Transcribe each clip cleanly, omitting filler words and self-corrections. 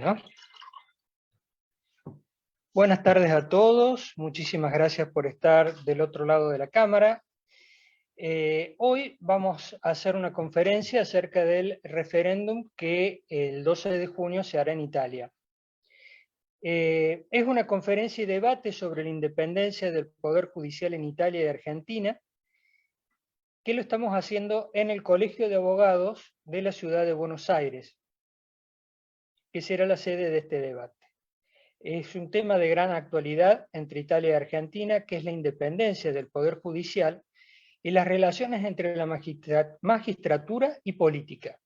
Bueno, buenas tardes a todos, muchísimas gracias por estar del otro lado de la cámara. Hoy vamos a hacer una conferencia acerca del referéndum que el 12 de junio se hará en Italia. Es una conferencia y debate sobre la independencia del Poder Judicial en Italia y Argentina, que lo estamos haciendo en el Colegio de Abogados de la Ciudad de Buenos Aires, que será la sede de este debate. Es un tema de gran actualidad entre Italia y Argentina, que es la independencia del Poder Judicial y las relaciones entre la magistratura y política.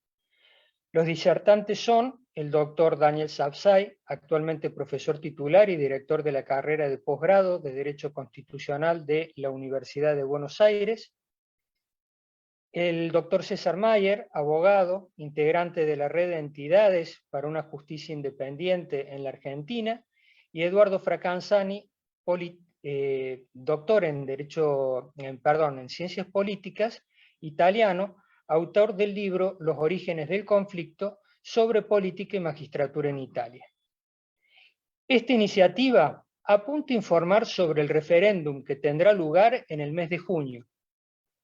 Los disertantes son el doctor Daniel Sapsay, actualmente profesor titular y director de la carrera de posgrado de Derecho Constitucional de la Universidad de Buenos Aires, el doctor César Mayer, abogado, integrante de la Red de Entidades para una Justicia Independiente en la Argentina, y Eduardo Fracanzani, doctor en en Ciencias Políticas, italiano, autor del libro Los orígenes del conflicto sobre política y magistratura en Italia. Esta iniciativa apunta a informar sobre el referéndum que tendrá lugar en el mes de junio.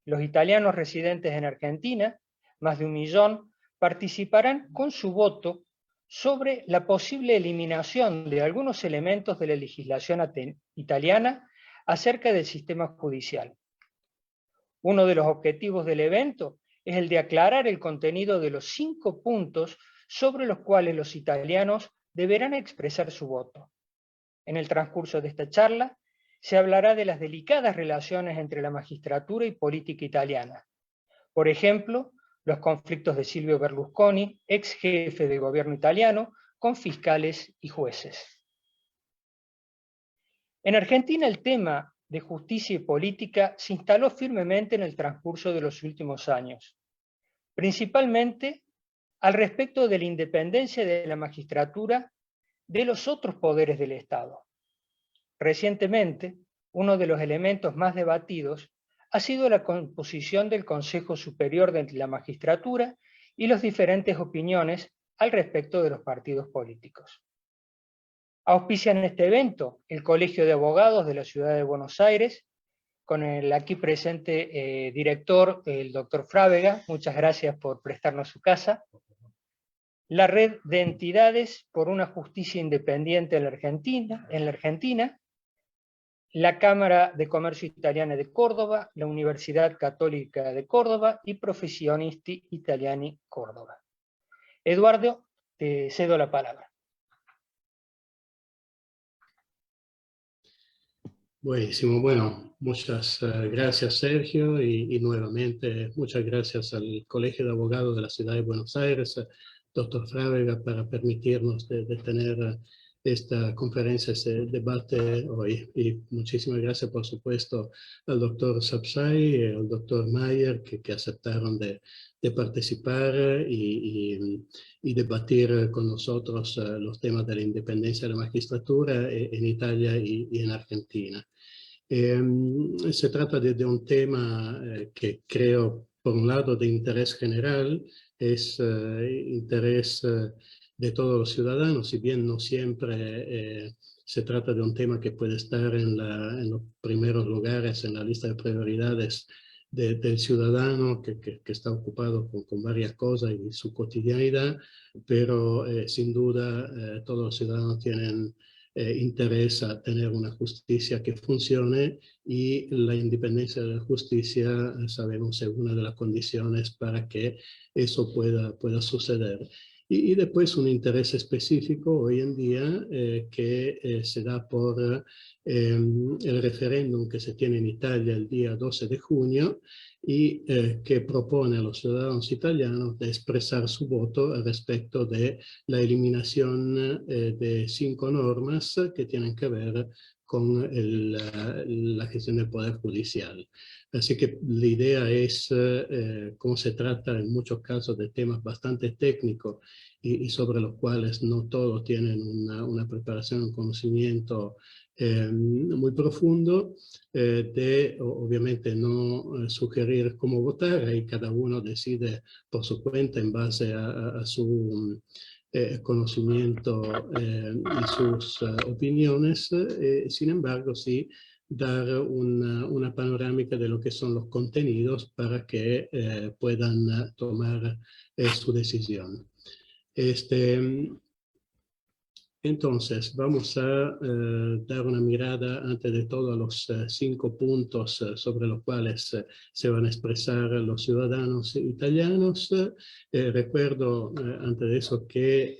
Los italianos residentes en Argentina, más de 1 millón, participarán con su voto sobre la posible eliminación de algunos elementos de la legislación italiana acerca del sistema judicial. Uno de los objetivos del evento es el de aclarar el contenido de los 5 puntos sobre los cuales los italianos deberán expresar su voto. En el transcurso de esta charla, se hablará de las delicadas relaciones entre la magistratura y política italiana. Por ejemplo, los conflictos de Silvio Berlusconi, ex jefe del gobierno italiano, con fiscales y jueces. En Argentina el tema de justicia y política se instaló firmemente en el transcurso de los últimos años, principalmente al respecto de la independencia de la magistratura de los otros poderes del Estado. Recientemente, uno de los elementos más debatidos ha sido la composición del Consejo Superior de la Magistratura y las diferentes opiniones al respecto de los partidos políticos. Auspician este evento el Colegio de Abogados de la Ciudad de Buenos Aires, con el aquí presente director, el doctor Frávega, muchas gracias por prestarnos su casa. La Red de Entidades por una Justicia Independiente en la Argentina, la Cámara de Comercio Italiana de Córdoba, la Universidad Católica de Córdoba y Professionisti Italiani Córdoba. Eduardo, te cedo la palabra. Buenísimo, bueno, muchas gracias Sergio y nuevamente muchas gracias al Colegio de Abogados de la Ciudad de Buenos Aires, doctor Frávega, para permitirnos de tener esta conferencia, este debate hoy. Y muchísimas gracias, por supuesto, al doctor Sapsay y al doctor Mayer que aceptaron de participar y debatir con nosotros los temas de la independencia de la magistratura en Italia y en Argentina. Se trata de un tema que creo, por un lado, de interés general, es interés de todos los ciudadanos, si bien no siempre se trata de un tema que puede estar en los primeros lugares en la lista de prioridades del ciudadano que está ocupado con varias cosas y su cotidianidad, pero sin duda todos los ciudadanos tienen interés a tener una justicia que funcione, y la independencia de la justicia sabemos es una de las condiciones para que eso pueda suceder. Y después un interés específico hoy en día que se da por el referéndum que se tiene en Italia el día 12 de junio y que propone a los ciudadanos italianos de expresar su voto respecto de la eliminación de 5 normas que tienen que ver con la gestión del Poder Judicial. Así que la idea es, como se trata en muchos casos de temas bastante técnicos y sobre los cuales no todos tienen una preparación, un conocimiento muy profundo, de obviamente no sugerir cómo votar, y cada uno decide por su cuenta en base a su conocimiento y sus opiniones, sin embargo, sí dar una panorámica de lo que son los contenidos para que puedan tomar su decisión. Entonces, vamos a dar una mirada antes de todo a los 5 puntos sobre los cuales se van a expresar los ciudadanos italianos. Recuerdo antes de eso que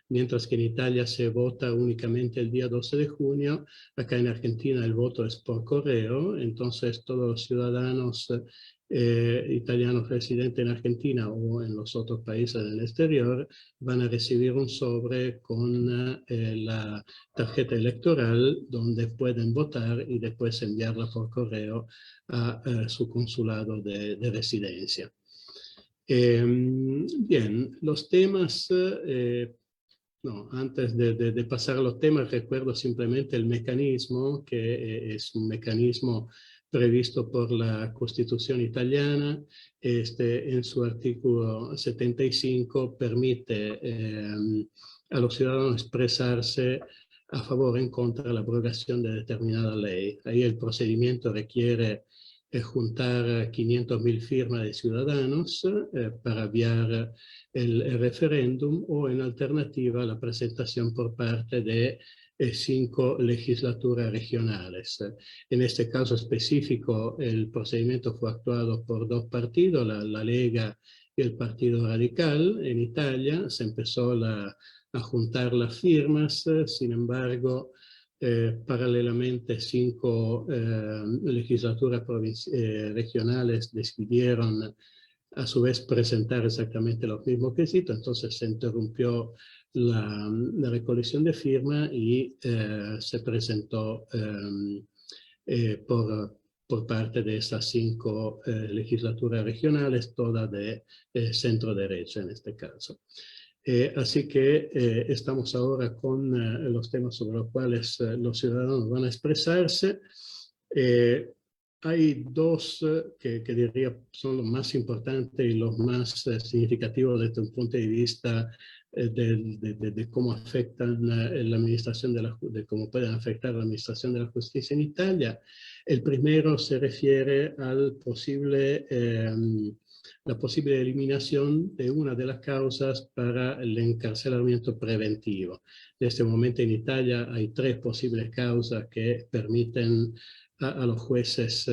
mientras que en Italia se vota únicamente el día 12 de junio, acá en Argentina el voto es por correo, entonces todos los ciudadanos italianos residentes en Argentina o en los otros países del exterior van a recibir un sobre con la tarjeta electoral donde pueden votar y después enviarla por correo a su consulado de residencia. Bien, los temas, no, antes de pasar a los temas, recuerdo simplemente el mecanismo, que es un mecanismo previsto por la Constitución italiana. En su artículo 75 permite a los ciudadanos expresarse a favor o en contra de la abrogación de determinada ley. Ahí el procedimiento requiere juntar 500.000 firmas de ciudadanos para enviar el referéndum o en alternativa la presentación por parte de 5 legislaturas regionales. En este caso específico el procedimiento fue actuado por 2 partidos, la Lega y el Partido Radical. En Italia se empezó a juntar las firmas, sin embargo paralelamente 5 legislaturas regionales decidieron a su vez presentar exactamente los mismos quesitos, entonces se interrumpió la recolección de firmas y se presentó por parte de esas 5 legislaturas regionales, todas de centro derecha en este caso. Así que estamos ahora con los temas sobre los cuales los ciudadanos van a expresarse. Hay 2 que diría son los más importantes y los más significativos desde un punto de vista de cómo afectan la administración de cómo pueden afectar la administración de la justicia en Italia. El primero se refiere al la posible eliminación de una de las causas para el encarcelamiento preventivo. En este momento en Italia hay 3 posibles causas que permiten a los jueces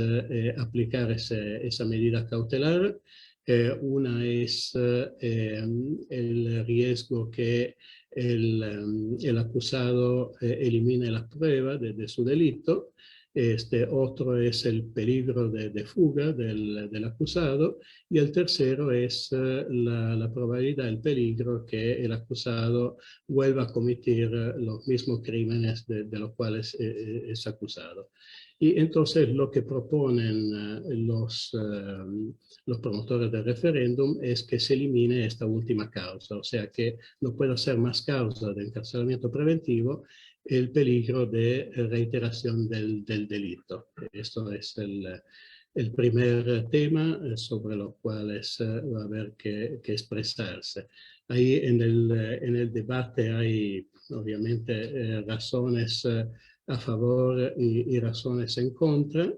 aplicar esa medida cautelar. Una es el riesgo que el acusado elimine las pruebas de su delito. Otro es el peligro de fuga del acusado, y el tercero es la probabilidad, el peligro que el acusado vuelva a cometer los mismos crímenes de los cuales es acusado. Y entonces lo que proponen los promotores del referéndum es que se elimine esta última causa, o sea que no pueda ser más causa de encarcelamiento preventivo el peligro de reiteración del delito. Esto es el primer tema sobre los cuales va a haber que expresarse. Ahí en el debate hay obviamente razones a favor y razones en contra.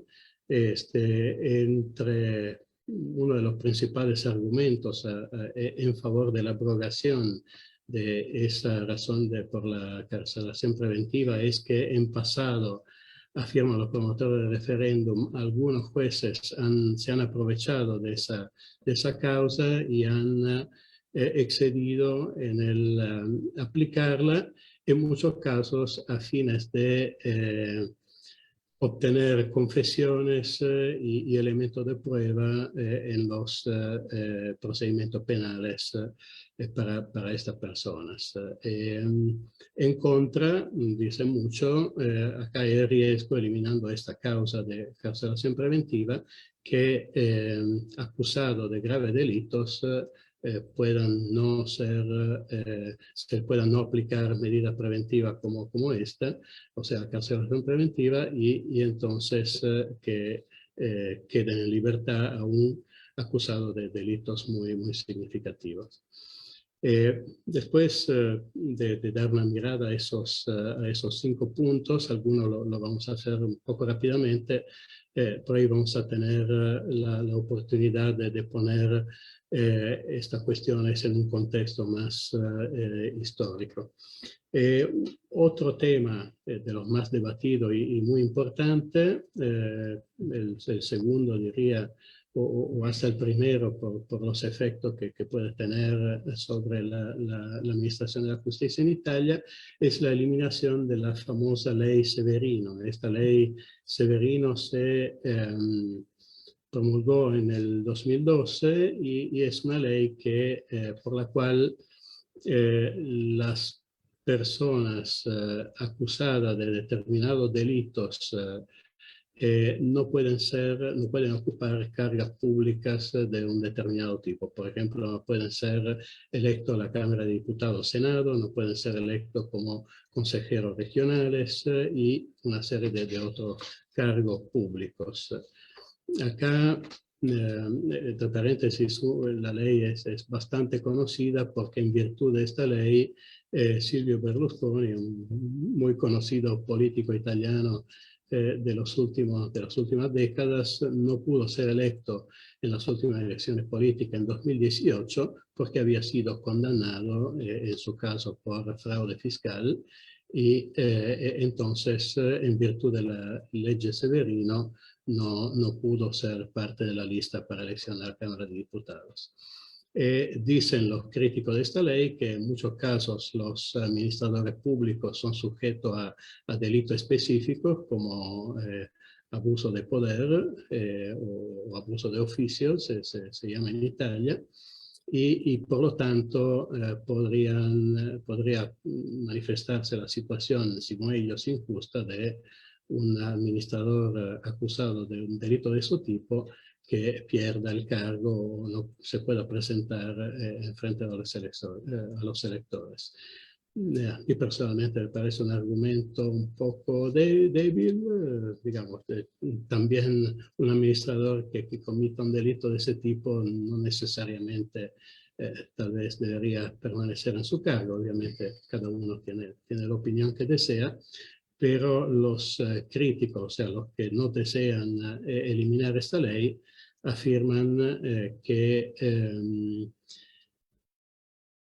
Entre uno de los principales argumentos en favor de la abrogación de esa razón por la carcelación preventiva es que en pasado, afirman los promotores del referéndum, algunos jueces se han aprovechado de esa causa y han excedido en el aplicarla, en muchos casos a fines de obtener confesiones y elementos de prueba en los procedimientos penales para estas personas. En contra, dice mucho, acá hay riesgo, eliminando esta causa de carcelación preventiva, que acusados de graves delitos puedan no se puedan no aplicar medidas preventivas como esta, o sea, carcelación preventiva, y entonces que queden en libertad aún acusados de delitos muy significativos. Después de dar una mirada a esos 5 puntos, algunos lo vamos a hacer un poco rápidamente, por ahí vamos a tener la oportunidad de poner estas cuestiones en un contexto más histórico. Otro tema de los más debatidos y muy importante, el segundo diría, o hasta el primero por los efectos que puede tener sobre la administración de la justicia en Italia, es la eliminación de la famosa ley Severino. Esta ley Severino se promulgó en el 2012 y es una ley por la cual las personas acusadas de determinados delitos no pueden ocupar cargas públicas de un determinado tipo. Por ejemplo, no pueden ser electos a la Cámara de Diputados o Senado, no pueden ser electos como consejeros regionales y una serie de otros cargos públicos. Acá, entre paréntesis, la ley es bastante conocida porque en virtud de esta ley, Silvio Berlusconi, un muy conocido político italiano de las últimas décadas, no pudo ser electo en las últimas elecciones políticas en 2018 porque había sido condenado, en su caso, por fraude fiscal y entonces, en virtud de la ley Severino, no pudo ser parte de la lista para elección a la Cámara de Diputados. Dicen los críticos de esta ley que en muchos casos los administradores públicos son sujetos a delitos específicos como abuso de poder o abuso de oficio, se llama en Italia, y por lo tanto podría manifestarse la situación, según ellos, injusta de un administrador acusado de un delito de ese tipo que pierda el cargo o no se pueda presentar en frente a los electores. A mí personalmente me parece un argumento un poco débil, digamos, también un administrador que comita un delito de ese tipo no necesariamente tal vez debería permanecer en su cargo. Obviamente cada uno tiene la opinión que desea, pero los críticos, o sea, los que no desean eliminar esta ley, afirman que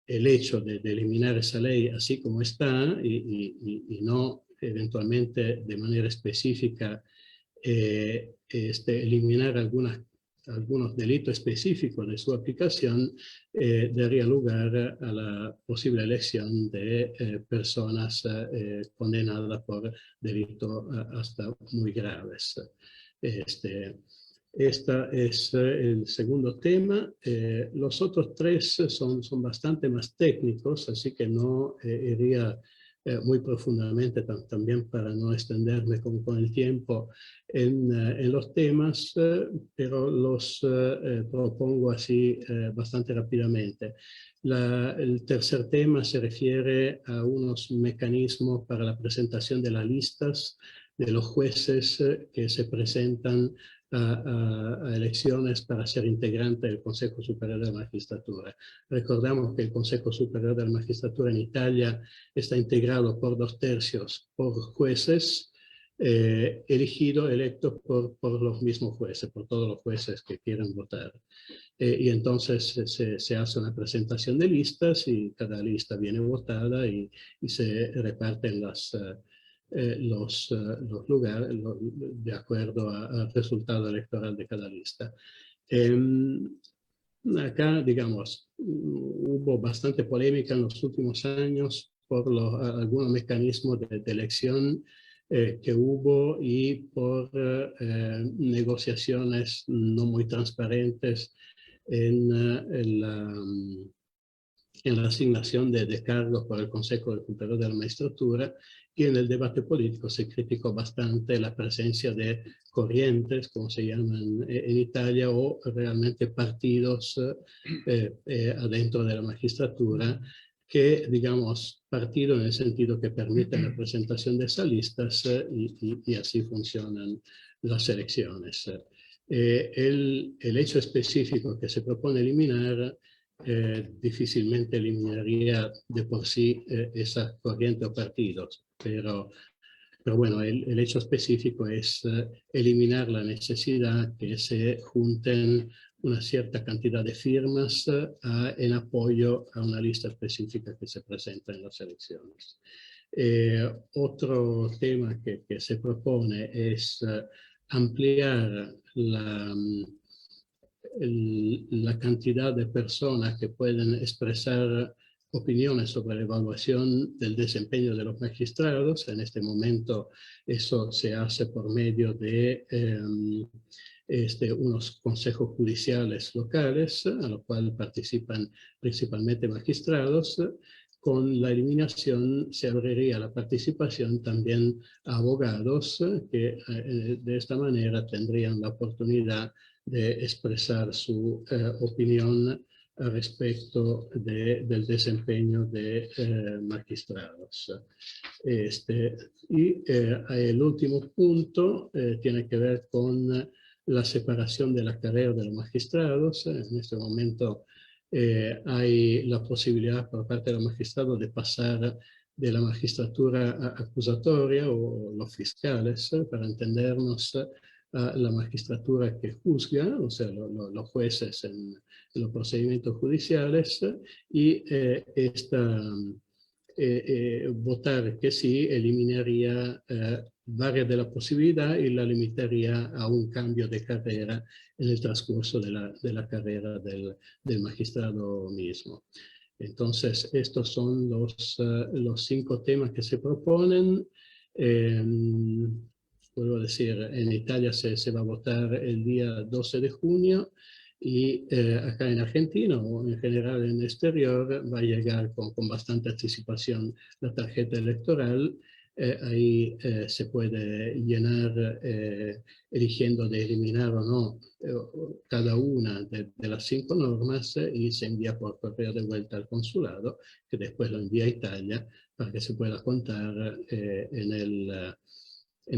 el hecho de eliminar esa ley así como está y no eventualmente de manera específica eliminar algunos delitos específicos de su aplicación daría lugar a la posible elección de personas condenadas por delitos hasta muy graves. Este es el segundo tema. Los otros 3 son bastante más técnicos, así que no iría muy profundamente también para no extenderme con el tiempo en los temas, pero los propongo así bastante rápidamente. El tercer tema se refiere a unos mecanismos para la presentación de las listas de los jueces que se presentan a elecciones para ser integrante del Consejo Superior de la Magistratura. Recordamos que el Consejo Superior de la Magistratura en Italia está integrado por 2/3 por jueces electos por los mismos jueces, por todos los jueces que quieren votar. Y entonces se hace una presentación de listas y cada lista viene votada y se reparten los lugares de acuerdo al resultado electoral de cada lista. Acá, digamos, hubo bastante polémica en los últimos años por algunos mecanismos de elección que hubo y por negociaciones no muy transparentes en la asignación de cargos por el Consejo Superior de la Magistratura, y en el debate político se criticó bastante la presencia de corrientes, como se llaman en Italia, o realmente partidos adentro de la magistratura, que, digamos, partido en el sentido que permiten la presentación de esas listas y así funcionan las elecciones. El hecho específico que se propone eliminar difícilmente eliminaría de por sí esas corrientes o partidos, pero bueno, el hecho específico es eliminar la necesidad que se junten una cierta cantidad de firmas en apoyo a una lista específica que se presenta en las elecciones. Otro tema que se propone es ampliar la cantidad de personas que pueden expresar opiniones sobre la evaluación del desempeño de los magistrados. En este momento eso se hace por medio de unos consejos judiciales locales, a los cuales participan principalmente magistrados. Con la eliminación se abriría la participación también a abogados que de esta manera tendrían la oportunidad de expresar su opinión respecto del desempeño de magistrados. El último punto tiene que ver con la separación de la carrera de los magistrados. En este momento hay la posibilidad por parte de los magistrados de pasar de la magistratura acusatoria o los fiscales, para entendernos, a la magistratura que juzga, o sea, los jueces en los procedimientos judiciales, y votar que sí eliminaría varias de las posibilidades y la limitaría a un cambio de carrera en el transcurso de la carrera del magistrado mismo. Entonces, estos son los 5 temas que se proponen. Puedo decir, en Italia se va a votar el día 12 de junio y acá en Argentina o en general en el exterior va a llegar con bastante anticipación la tarjeta electoral. Ahí se puede llenar eligiendo de eliminar o no cada una de las 5 normas y se envía por correo de vuelta al consulado, que después lo envía a Italia para que se pueda contar en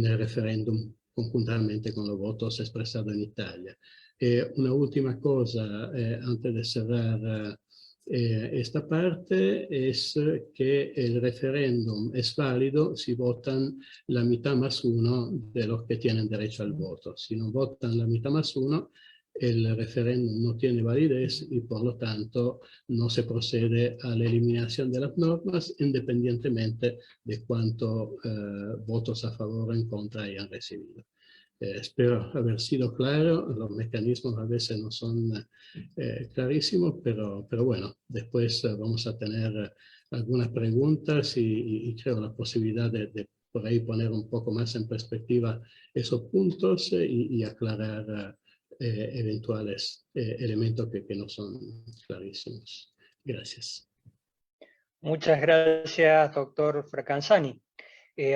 el referéndum conjuntamente con los votos expresados en Italia. Una última cosa antes de cerrar esta parte es que el referéndum es válido si votan la mitad más 1 de los que tienen derecho al voto. Si no votan la mitad más 1, el referéndum no tiene validez y por lo tanto no se procede a la eliminación de las normas independientemente de cuántos votos a favor o en contra hayan recibido. Espero haber sido claro. Los mecanismos a veces no son clarísimos, pero bueno, después vamos a tener algunas preguntas y creo la posibilidad de por ahí poner un poco más en perspectiva esos puntos y aclarar eventuales elementos que no son clarísimos. Gracias. Muchas gracias, doctor Fracanzani.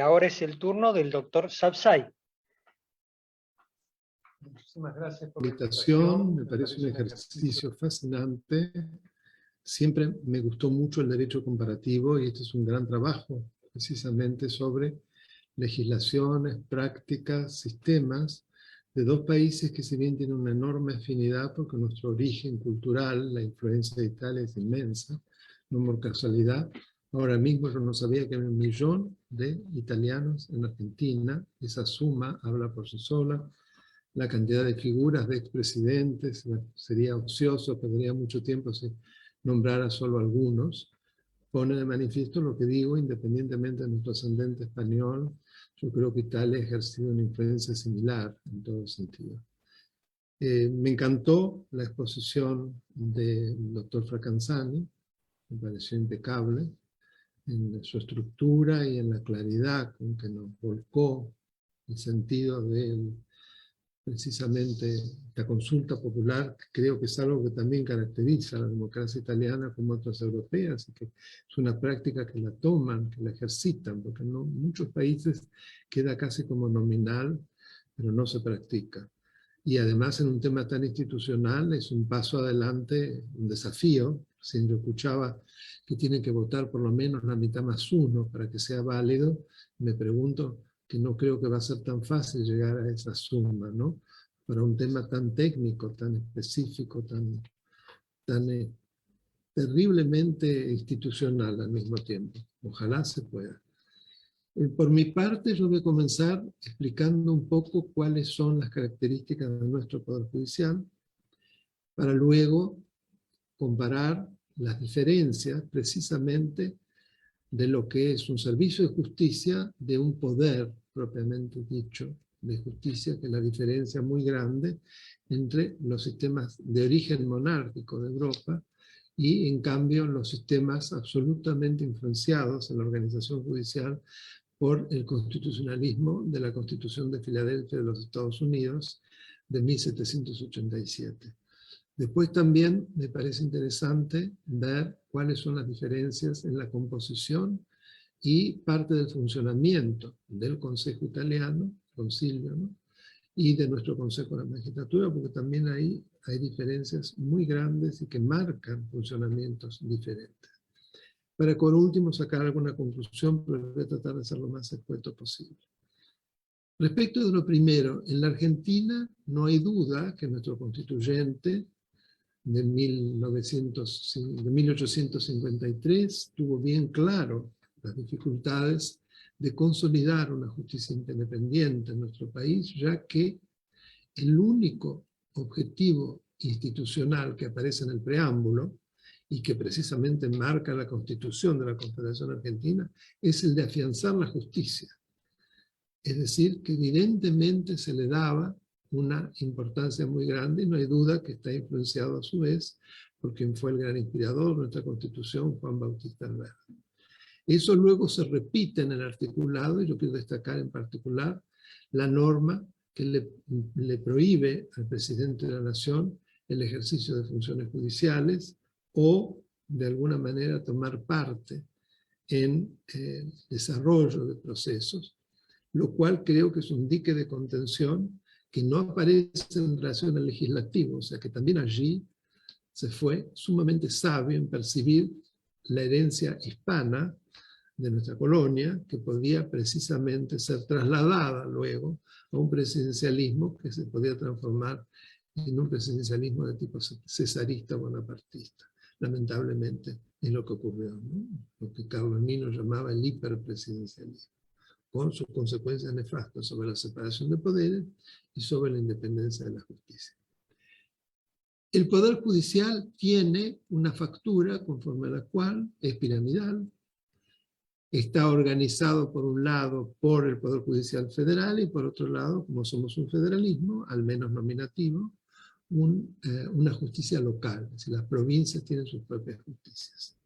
Ahora es el turno del doctor Sabzai. Muchísimas gracias por la invitación. Me parece un ejercicio fascinante. Siempre me gustó mucho el derecho comparativo y este es un gran trabajo precisamente sobre legislaciones, prácticas, sistemas de 2 países que si bien tienen una enorme afinidad porque nuestro origen cultural, la influencia de Italia es inmensa, no por casualidad. Ahora mismo yo no sabía que había 1 millón de italianos en Argentina. Esa suma habla por sí sola. La cantidad de figuras de expresidentes sería ocioso, perdería mucho tiempo si nombrara solo algunos. Pone de manifiesto lo que digo, independientemente de nuestro ascendente español, yo creo que Italia ha ejercido una influencia similar en todo sentido. Me encantó la exposición del doctor Fracanzani, me pareció impecable en su estructura y en la claridad con que nos volcó el sentido del precisamente la consulta popular, que creo que es algo que también caracteriza a la democracia italiana como otras europeas, y que es una práctica que la toman, que la ejercitan, porque en muchos países queda casi como nominal, pero no se practica. Y además en un tema tan institucional es un paso adelante, un desafío. Si yo escuchaba que tienen que votar por lo menos la mitad más 1 para que sea válido, me pregunto que no creo que va a ser tan fácil llegar a esa suma, ¿no? Para un tema tan técnico, tan específico, tan terriblemente institucional al mismo tiempo. Ojalá se pueda. Por mi parte, yo voy a comenzar explicando un poco cuáles son las características de nuestro Poder Judicial, para luego comparar las diferencias precisamente de lo que es un servicio de justicia de un poder propiamente dicho de justicia, que es la diferencia muy grande entre los sistemas de origen monárquico de Europa y en cambio los sistemas absolutamente influenciados en la organización judicial por el constitucionalismo de la Constitución de Filadelfia de los Estados Unidos de 1787. Después también me parece interesante ver cuáles son las diferencias en la composición y parte del funcionamiento del Consejo Italiano, Concilio, ¿no? Y de nuestro Consejo de la Magistratura, porque también ahí hay diferencias muy grandes y que marcan funcionamientos diferentes. Para por último sacar alguna conclusión, pero voy a tratar de ser lo más escueto posible. Respecto de lo primero, en la Argentina no hay duda que nuestro constituyente de 1853 tuvo bien claro las dificultades de consolidar una justicia independiente en nuestro país, ya que el único objetivo institucional que aparece en el preámbulo y que precisamente marca la Constitución de la Confederación Argentina es el de afianzar la justicia. Es decir, que evidentemente se le daba una importancia muy grande, y no hay duda que está influenciado a su vez por quien fue el gran inspirador de nuestra Constitución, Juan Bautista Alberdi. Eso luego se repite en el articulado, y yo quiero destacar en particular la norma que le prohíbe al presidente de la Nación el ejercicio de funciones judiciales o, de alguna manera, tomar parte en el desarrollo de procesos, lo cual creo que es un dique de contención que no aparece en relación al legislativo, o sea que también allí se fue sumamente sabio en percibir la herencia hispana de nuestra colonia, que podía precisamente ser trasladada luego a un presidencialismo que se podía transformar en un presidencialismo de tipo cesarista o bonapartista. Lamentablemente es lo que ocurrió, ¿no? Lo que Carlos Nino llamaba el hiperpresidencialismo, con sus consecuencias nefastas sobre la separación de poderes y sobre la independencia de la justicia. El Poder Judicial tiene una factura conforme a la cual es piramidal. Está organizado por un lado por el Poder Judicial Federal y por otro lado, como somos un federalismo, al menos nominativo, una justicia local. Es decir, las provincias tienen sus propias justicias.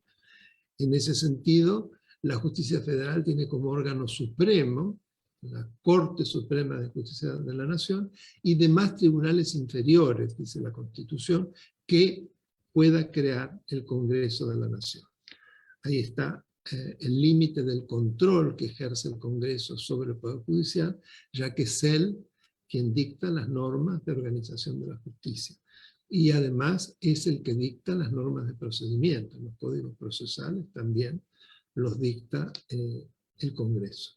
En ese sentido, la justicia federal tiene como órgano supremo la Corte Suprema de Justicia de la Nación y demás tribunales inferiores, dice la Constitución, que pueda crear el Congreso de la Nación. Ahí está el límite del control que ejerce el Congreso sobre el Poder Judicial, ya que es él quien dicta las normas de organización de la justicia. Y además es el que dicta las normas de procedimiento. Los códigos procesales también los dicta el Congreso,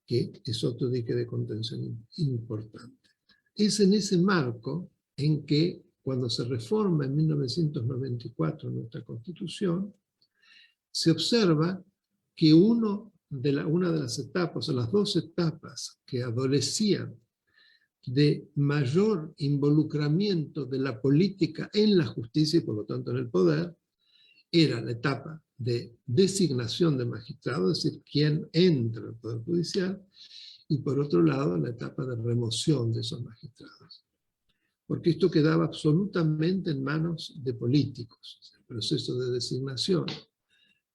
que es otro dique de contención importante. Es en ese marco en que, cuando se reforma en 1994 nuestra Constitución, se observa que una de las etapas, o las dos etapas que adolecían de mayor involucramiento de la política en la justicia y por lo tanto en el poder, era la etapa de designación de magistrados, es decir, quién entra al Poder Judicial, y por otro lado la etapa de remoción de esos magistrados. Porque esto quedaba absolutamente en manos de políticos. El proceso de designación,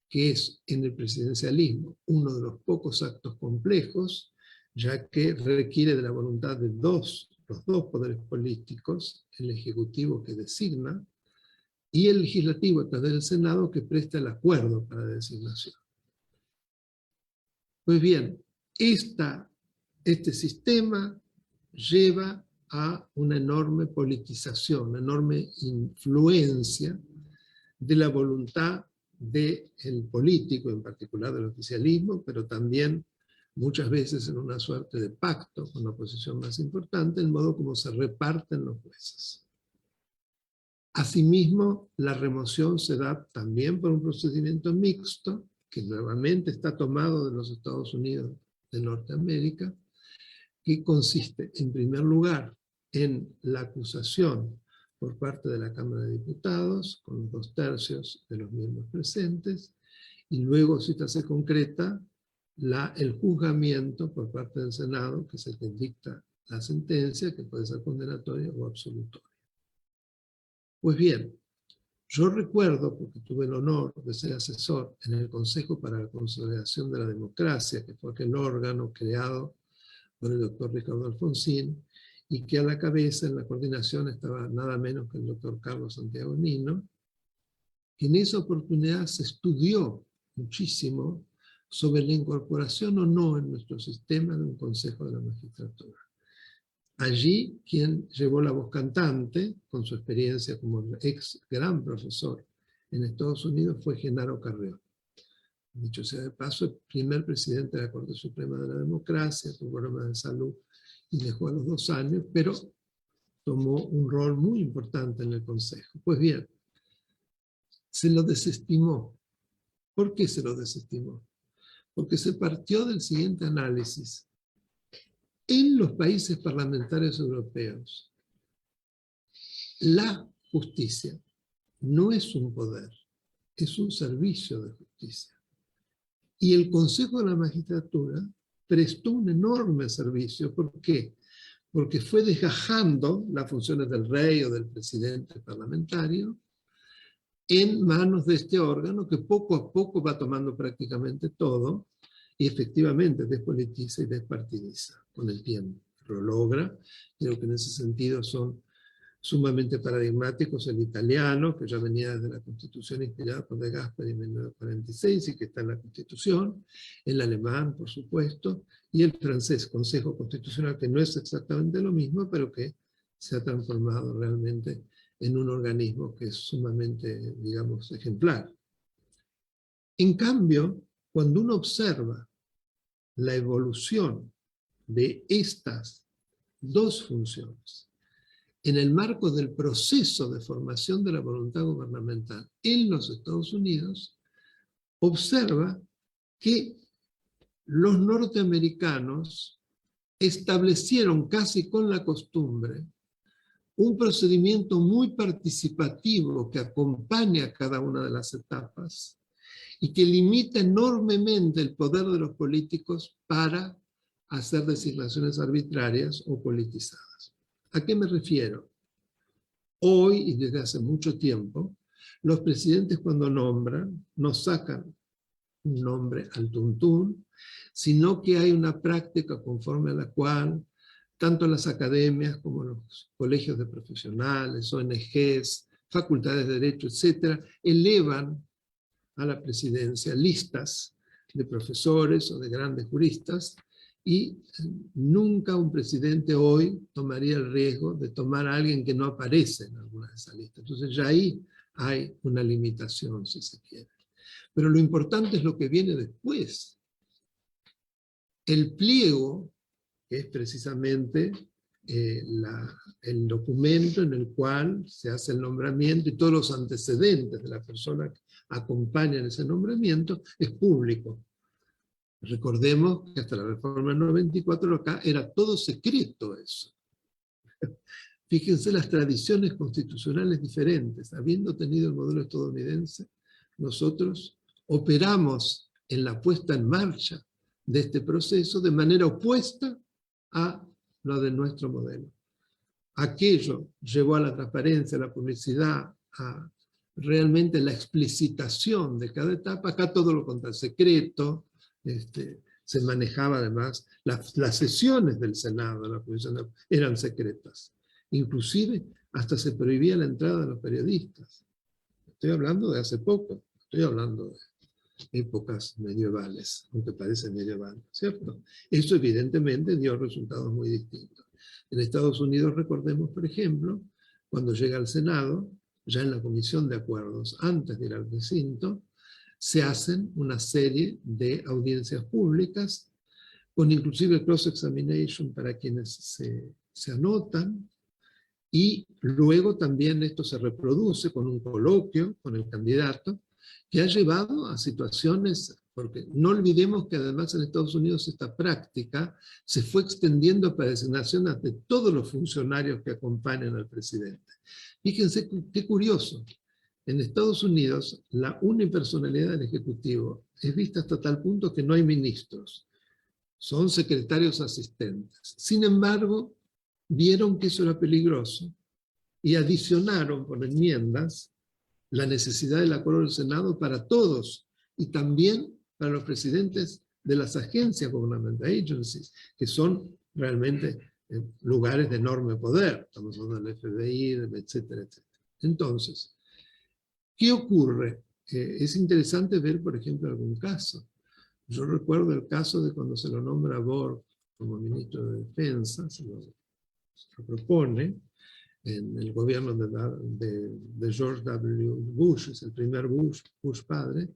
que es en el presidencialismo uno de los pocos actos complejos, ya que requiere de la voluntad de los dos poderes políticos, el Ejecutivo que designa, y el Legislativo a través del Senado que presta el acuerdo para la designación. Pues bien, este sistema lleva a una enorme politización, una enorme influencia de la voluntad del político, en particular del oficialismo, pero también muchas veces en una suerte de pacto con la oposición más importante, el modo como se reparten los jueces. Asimismo, la remoción se da también por un procedimiento mixto, que nuevamente está tomado de los Estados Unidos de Norteamérica, que consiste, en primer lugar, en la acusación por parte de la Cámara de Diputados, con los 2/3 de los miembros presentes, y luego, si se concreta, el juzgamiento por parte del Senado, que es el que dicta la sentencia, que puede ser condenatoria o absolutoria. Pues bien, yo recuerdo, porque tuve el honor de ser asesor en el Consejo para la Consolidación de la Democracia, que fue aquel órgano creado por el doctor Ricardo Alfonsín, y que a la cabeza en la coordinación estaba nada menos que el doctor Carlos Santiago Nino. En esa oportunidad se estudió muchísimo sobre la incorporación o no en nuestro sistema de un Consejo de la Magistratura. Allí, quien llevó la voz cantante, con su experiencia como ex gran profesor en Estados Unidos, fue Genaro Carrión. Dicho sea de paso, el primer presidente de la Corte Suprema de la Democracia, tuvo problemas de salud y dejó a los 2 años, pero tomó un rol muy importante en el Consejo. Pues bien, se lo desestimó. ¿Por qué se lo desestimó? Porque se partió del siguiente análisis. En los países parlamentarios europeos, la justicia no es un poder, es un servicio de justicia. Y el Consejo de la Magistratura prestó un enorme servicio. ¿Por qué? Porque fue desgajando las funciones del rey o del presidente parlamentario en manos de este órgano que poco a poco va tomando prácticamente todo y efectivamente despolitiza y despartidiza con el tiempo. Lo logra. Creo que en ese sentido son sumamente paradigmáticos el italiano, que ya venía desde la Constitución inspirada por De Gasperi en 1946 y que está en la Constitución, el alemán, por supuesto, y el francés, Consejo Constitucional, que no es exactamente lo mismo, pero que se ha transformado realmente en un organismo que es sumamente, digamos, ejemplar. En cambio, cuando uno observa la evolución de estas dos funciones en el marco del proceso de formación de la voluntad gubernamental en los Estados Unidos, observa que los norteamericanos establecieron casi con la costumbre un procedimiento muy participativo que acompaña a cada una de las etapas y que limita enormemente el poder de los políticos para hacer designaciones arbitrarias o politizadas. ¿A qué me refiero? Hoy, y desde hace mucho tiempo, los presidentes cuando nombran, no sacan un nombre al tuntún, sino que hay una práctica conforme a la cual tanto las academias como los colegios de profesionales, ONGs, facultades de derecho, etc., elevan a la presidencia listas de profesores o de grandes juristas, y nunca un presidente hoy tomaría el riesgo de tomar a alguien que no aparece en alguna de esas listas. Entonces ya ahí hay una limitación, si se quiere. Pero lo importante es lo que viene después. El pliego, que es precisamente el documento en el cual se hace el nombramiento y todos los antecedentes de la persona que acompañan ese nombramiento, es público. Recordemos que hasta la reforma del 94 acá era todo secreto eso. Fíjense las tradiciones constitucionales diferentes. Habiendo tenido el modelo estadounidense, nosotros operamos en la puesta en marcha de este proceso de manera opuesta a lo de nuestro modelo. Aquello llevó a la transparencia, a la publicidad, a realmente la explicitación de cada etapa. Acá todo lo contrario, secreto. Se manejaba además, las sesiones del Senado, de la Comisión, eran secretas. Inclusive hasta se prohibía la entrada de los periodistas. Estoy hablando de hace poco, estoy hablando de épocas medievales, aunque parece medieval, ¿cierto? Eso evidentemente dio resultados muy distintos. En Estados Unidos, recordemos, por ejemplo, cuando llega al Senado, ya en la Comisión de Acuerdos, antes de ir al recinto, se hacen una serie de audiencias públicas, con inclusive cross-examination para quienes se anotan, Y luego también esto se reproduce con un coloquio con el candidato, que ha llevado a situaciones, porque no olvidemos que además en Estados Unidos esta práctica se fue extendiendo para designaciones de todos los funcionarios que acompañan al presidente. Fíjense qué curioso. En Estados Unidos, la unipersonalidad del Ejecutivo es vista hasta tal punto que no hay ministros. Son secretarios asistentes. Sin embargo, vieron que eso era peligroso y adicionaron por enmiendas la necesidad del acuerdo del Senado para todos y también para los presidentes de las agencias gubernamentales, agencies, que son realmente lugares de enorme poder. Estamos hablando del FBI, etcétera, etcétera. Entonces, ¿qué ocurre? Es interesante ver, por ejemplo, algún caso. Yo recuerdo el caso de cuando se lo nombra a Borg como ministro de Defensa, se lo propone en el gobierno de George W. Bush, es el primer Bush padre,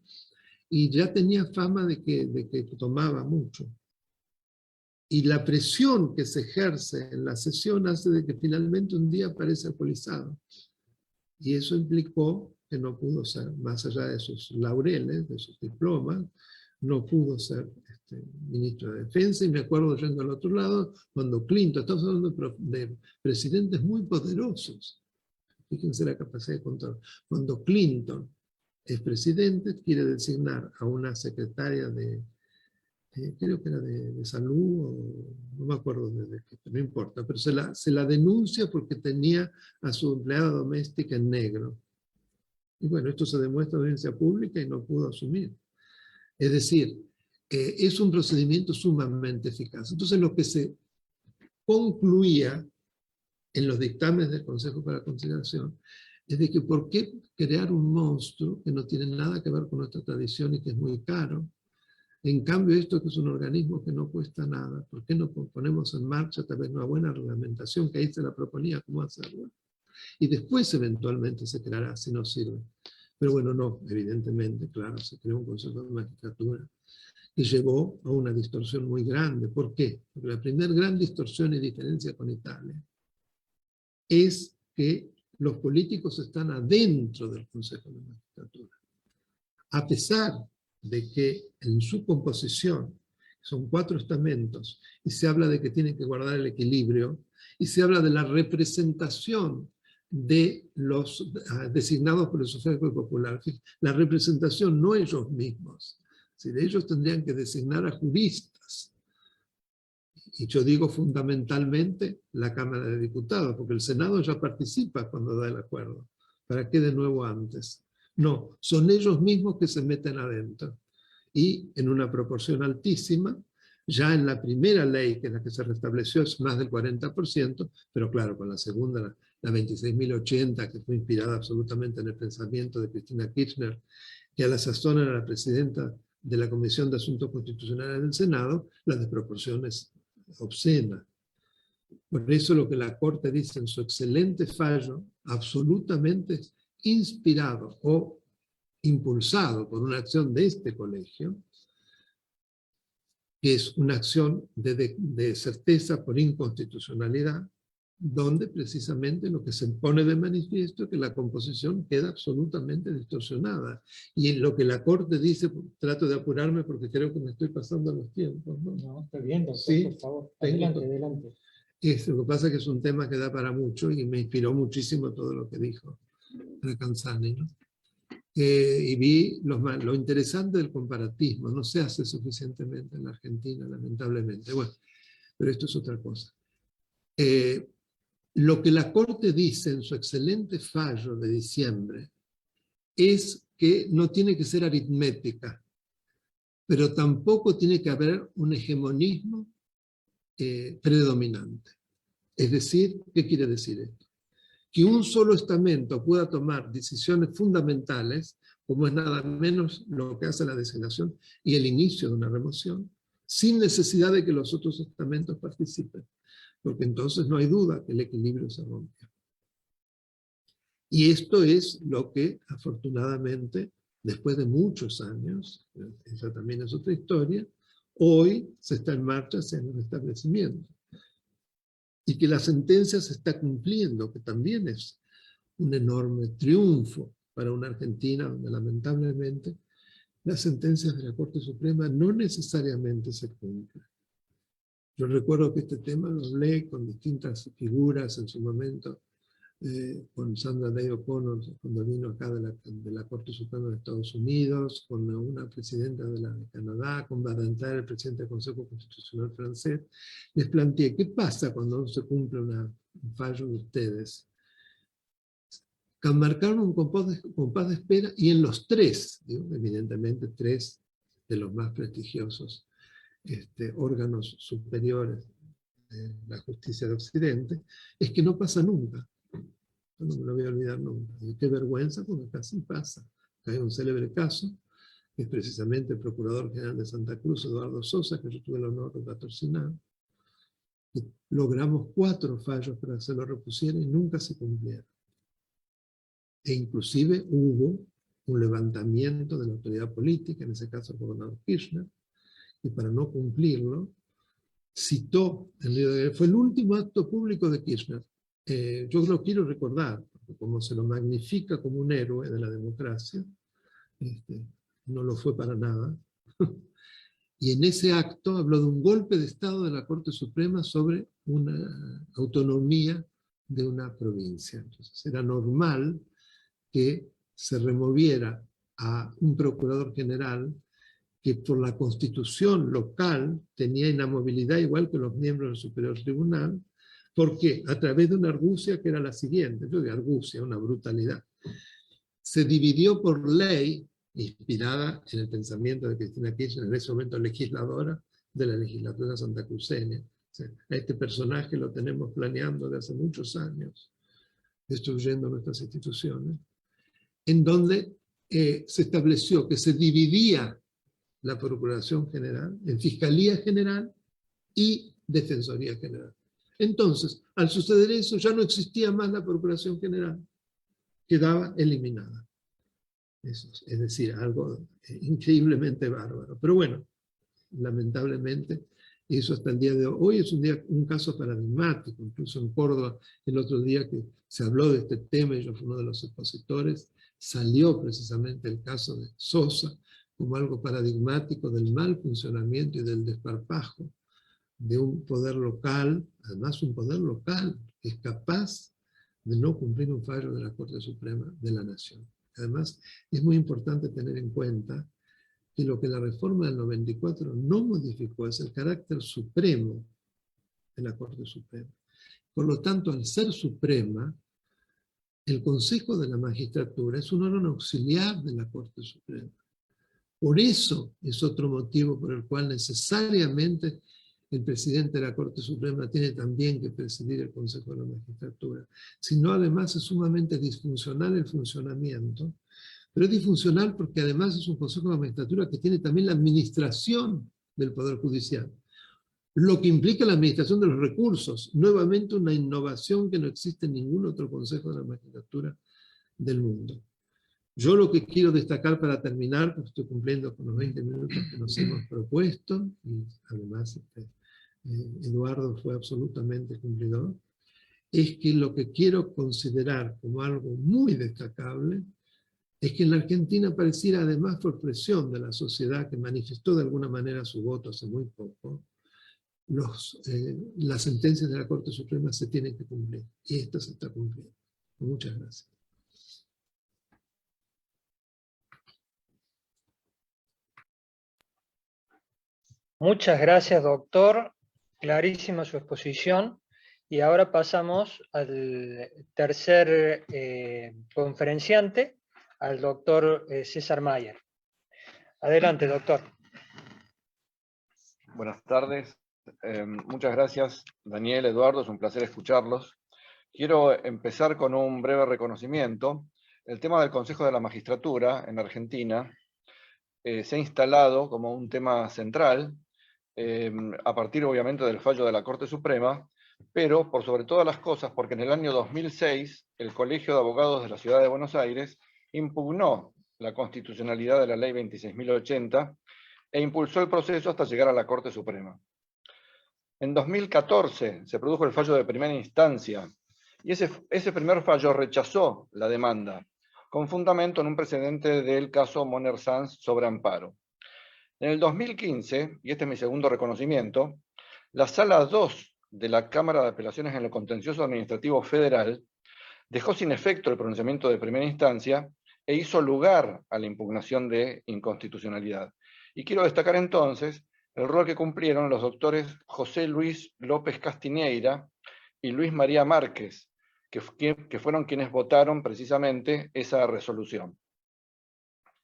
y ya tenía fama de que tomaba mucho. Y la presión que se ejerce en la sesión hace de que finalmente un día aparece alcoholizado. Y eso implicó que no pudo ser, más allá de sus laureles, de sus diplomas, no pudo ser ministro de Defensa. Y me acuerdo yendo al otro lado, cuando Clinton, estamos hablando de presidentes muy poderosos, fíjense la capacidad de control. Cuando Clinton es presidente, quiere designar a una secretaria creo que era de salud, o no me acuerdo de qué, no importa, pero se la denuncia porque tenía a su empleada doméstica en negro. Y bueno, esto se demuestra en audiencia pública y no pudo asumir. Es decir, es un procedimiento sumamente eficaz. Entonces lo que se concluía en los dictámenes del Consejo para Consideración es de que por qué crear un monstruo que no tiene nada que ver con nuestra tradición y que es muy caro. En cambio, esto que es un organismo que no cuesta nada, ¿por qué no ponemos en marcha tal vez una buena reglamentación, que ahí se la proponía cómo hacerlo? Y después eventualmente se creará si no sirve. Pero bueno, no, evidentemente, claro, se creó un Consejo de Magistratura que llevó a una distorsión muy grande. ¿Por qué? Porque la primera gran distorsión y diferencia con Italia es que los políticos están adentro del Consejo de Magistratura. A pesar de que en su composición son 4 estamentos, y se habla de que tienen que guardar el equilibrio, y se habla de la representación de los designados por el sufragio popular. La representación no ellos mismos, si de ellos tendrían que designar a juristas. Y yo digo fundamentalmente la Cámara de Diputados, porque el Senado ya participa cuando da el acuerdo. ¿Para qué de nuevo antes? No, son ellos mismos que se meten adentro. Y en una proporción altísima, ya en la primera ley, que es la que se restableció, es más del 40%, pero claro, con la segunda, la 26.080, que fue inspirada absolutamente en el pensamiento de Cristina Kirchner, que a la sazón era la presidenta de la Comisión de Asuntos Constitucionales del Senado, la desproporción es obscena. Por eso lo que la Corte dice en su excelente fallo, absolutamente inspirado o impulsado por una acción de este colegio, que es una acción de certeza por inconstitucionalidad, donde precisamente lo que se pone de manifiesto es que la composición queda absolutamente distorsionada. Y en lo que la Corte dice, trato de apurarme porque creo que me estoy pasando los tiempos, ¿no? No, está bien, doctor, Sí, por favor. Adelante, adelante. Lo que pasa es que es un tema que da para mucho y me inspiró muchísimo todo lo que dijo Recanzani, ¿no? Y vi lo interesante del comparatismo. No se hace suficientemente en la Argentina, lamentablemente. Bueno, pero esto es otra cosa. Lo que la Corte dice en su excelente fallo de diciembre es que no tiene que ser aritmética, pero tampoco tiene que haber un hegemonismo predominante. Es decir, ¿qué quiere decir esto? Que un solo estamento pueda tomar decisiones fundamentales, como es nada menos lo que hace la designación y el inicio de una remoción, sin necesidad de que los otros estamentos participen, porque entonces no hay duda que el equilibrio se rompe. Y esto es lo que, afortunadamente, después de muchos años, esa también es otra historia, hoy se está en marcha hacia el restablecimiento. y que la sentencia se está cumpliendo, que también es un enorme triunfo para una Argentina donde lamentablemente las sentencias de la Corte Suprema no necesariamente se cumplen. Yo recuerdo que este tema lo hablé con distintas figuras en su momento, con Sandra Day O'Connor cuando vino acá de la Corte Suprema de Estados Unidos, con una presidenta de Canadá, con Badinter, el presidente del Consejo Constitucional francés. Les planteé, ¿qué pasa cuando no se cumple un fallo de ustedes? Marcaron un compás de espera y en los tres, evidentemente tres de los más prestigiosos órganos superiores de la justicia de Occidente, es que no pasa nunca. Yo no me lo voy a olvidar nunca. Y qué vergüenza, porque casi pasa. Hay un célebre caso, que es precisamente el Procurador General de Santa Cruz, Eduardo Sosa, que yo tuve el honor de patrocinar. Logramos 4 fallos para que se lo repusieran y nunca se cumplieron. E inclusive hubo un levantamiento de la autoridad política, en ese caso el gobernador Kirchner, y para no cumplirlo, citó, fue el último acto público de Kirchner. Yo lo quiero recordar, porque como se lo magnifica como un héroe de la democracia, no lo fue para nada. Y en ese acto habló de un golpe de Estado de la Corte Suprema sobre una autonomía de una provincia. Entonces era normal que se removiera a un procurador general que por la constitución local tenía inamovilidad igual que los miembros del Superior Tribunal. ¿Por qué? A través de una argucia que era la siguiente, yo de argucia, una brutalidad. Se dividió por ley, inspirada en el pensamiento de Cristina Kirchner, en ese momento legisladora de la legislatura santacruceña. O sea, a este personaje lo tenemos planeando desde hace muchos años, destruyendo nuestras instituciones, en donde se estableció que se dividía la Procuración General en Fiscalía General y Defensoría General. Entonces, al suceder eso, ya no existía más la Procuración General, quedaba eliminada. Eso es decir, algo increíblemente bárbaro. Pero bueno, lamentablemente, eso hasta el día de hoy es un caso paradigmático. Incluso en Córdoba, el otro día que se habló de este tema, y yo fui uno de los expositores, salió precisamente el caso de Sosa como algo paradigmático del mal funcionamiento y del desparpajo de un poder local, además un poder local que es capaz de no cumplir un fallo de la Corte Suprema de la Nación. Además, es muy importante tener en cuenta que lo que la reforma del 94 no modificó es el carácter supremo de la Corte Suprema. Por lo tanto, al ser suprema, el Consejo de la Magistratura es un órgano auxiliar de la Corte Suprema. Por eso es otro motivo por el cual necesariamente el presidente de la Corte Suprema tiene también que presidir el Consejo de la Magistratura. Sino además es sumamente disfuncional el funcionamiento, pero es disfuncional porque además es un Consejo de la Magistratura que tiene también la administración del Poder Judicial, lo que implica la administración de los recursos, nuevamente una innovación que no existe en ningún otro Consejo de la Magistratura del mundo. Yo lo que quiero destacar para terminar, porque estoy cumpliendo con los 20 minutos que nos hemos propuesto, y además Eduardo fue absolutamente cumplidor, es que lo que quiero considerar como algo muy destacable es que en la Argentina pareciera, además por presión de la sociedad que manifestó de alguna manera su voto hace muy poco, las sentencias de la Corte Suprema se tienen que cumplir, y esta se está cumpliendo. Muchas gracias. Muchas gracias, doctor. Clarísima su exposición. Y ahora pasamos al tercer conferenciante, al doctor César Mayer. Adelante, doctor. Buenas tardes. Muchas gracias, Daniel, Eduardo. Es un placer escucharlos. Quiero empezar con un breve reconocimiento. El tema del Consejo de la Magistratura en Argentina se ha instalado como un tema central a partir, obviamente, del fallo de la Corte Suprema, pero por sobre todas las cosas, porque en el año 2006 el Colegio de Abogados de la Ciudad de Buenos Aires impugnó la constitucionalidad de la Ley 26.080 e impulsó el proceso hasta llegar a la Corte Suprema. En 2014 se produjo el fallo de primera instancia y ese primer fallo rechazó la demanda, con fundamento en un precedente del caso Moner Sanz sobre amparo. En el 2015, y este es mi segundo reconocimiento, la Sala 2 de la Cámara de Apelaciones en lo Contencioso Administrativo Federal dejó sin efecto el pronunciamiento de primera instancia e hizo lugar a la impugnación de inconstitucionalidad. Y quiero destacar entonces el rol que cumplieron los doctores José Luis López Castiñeira y Luis María Márquez, que fueron quienes votaron precisamente esa resolución.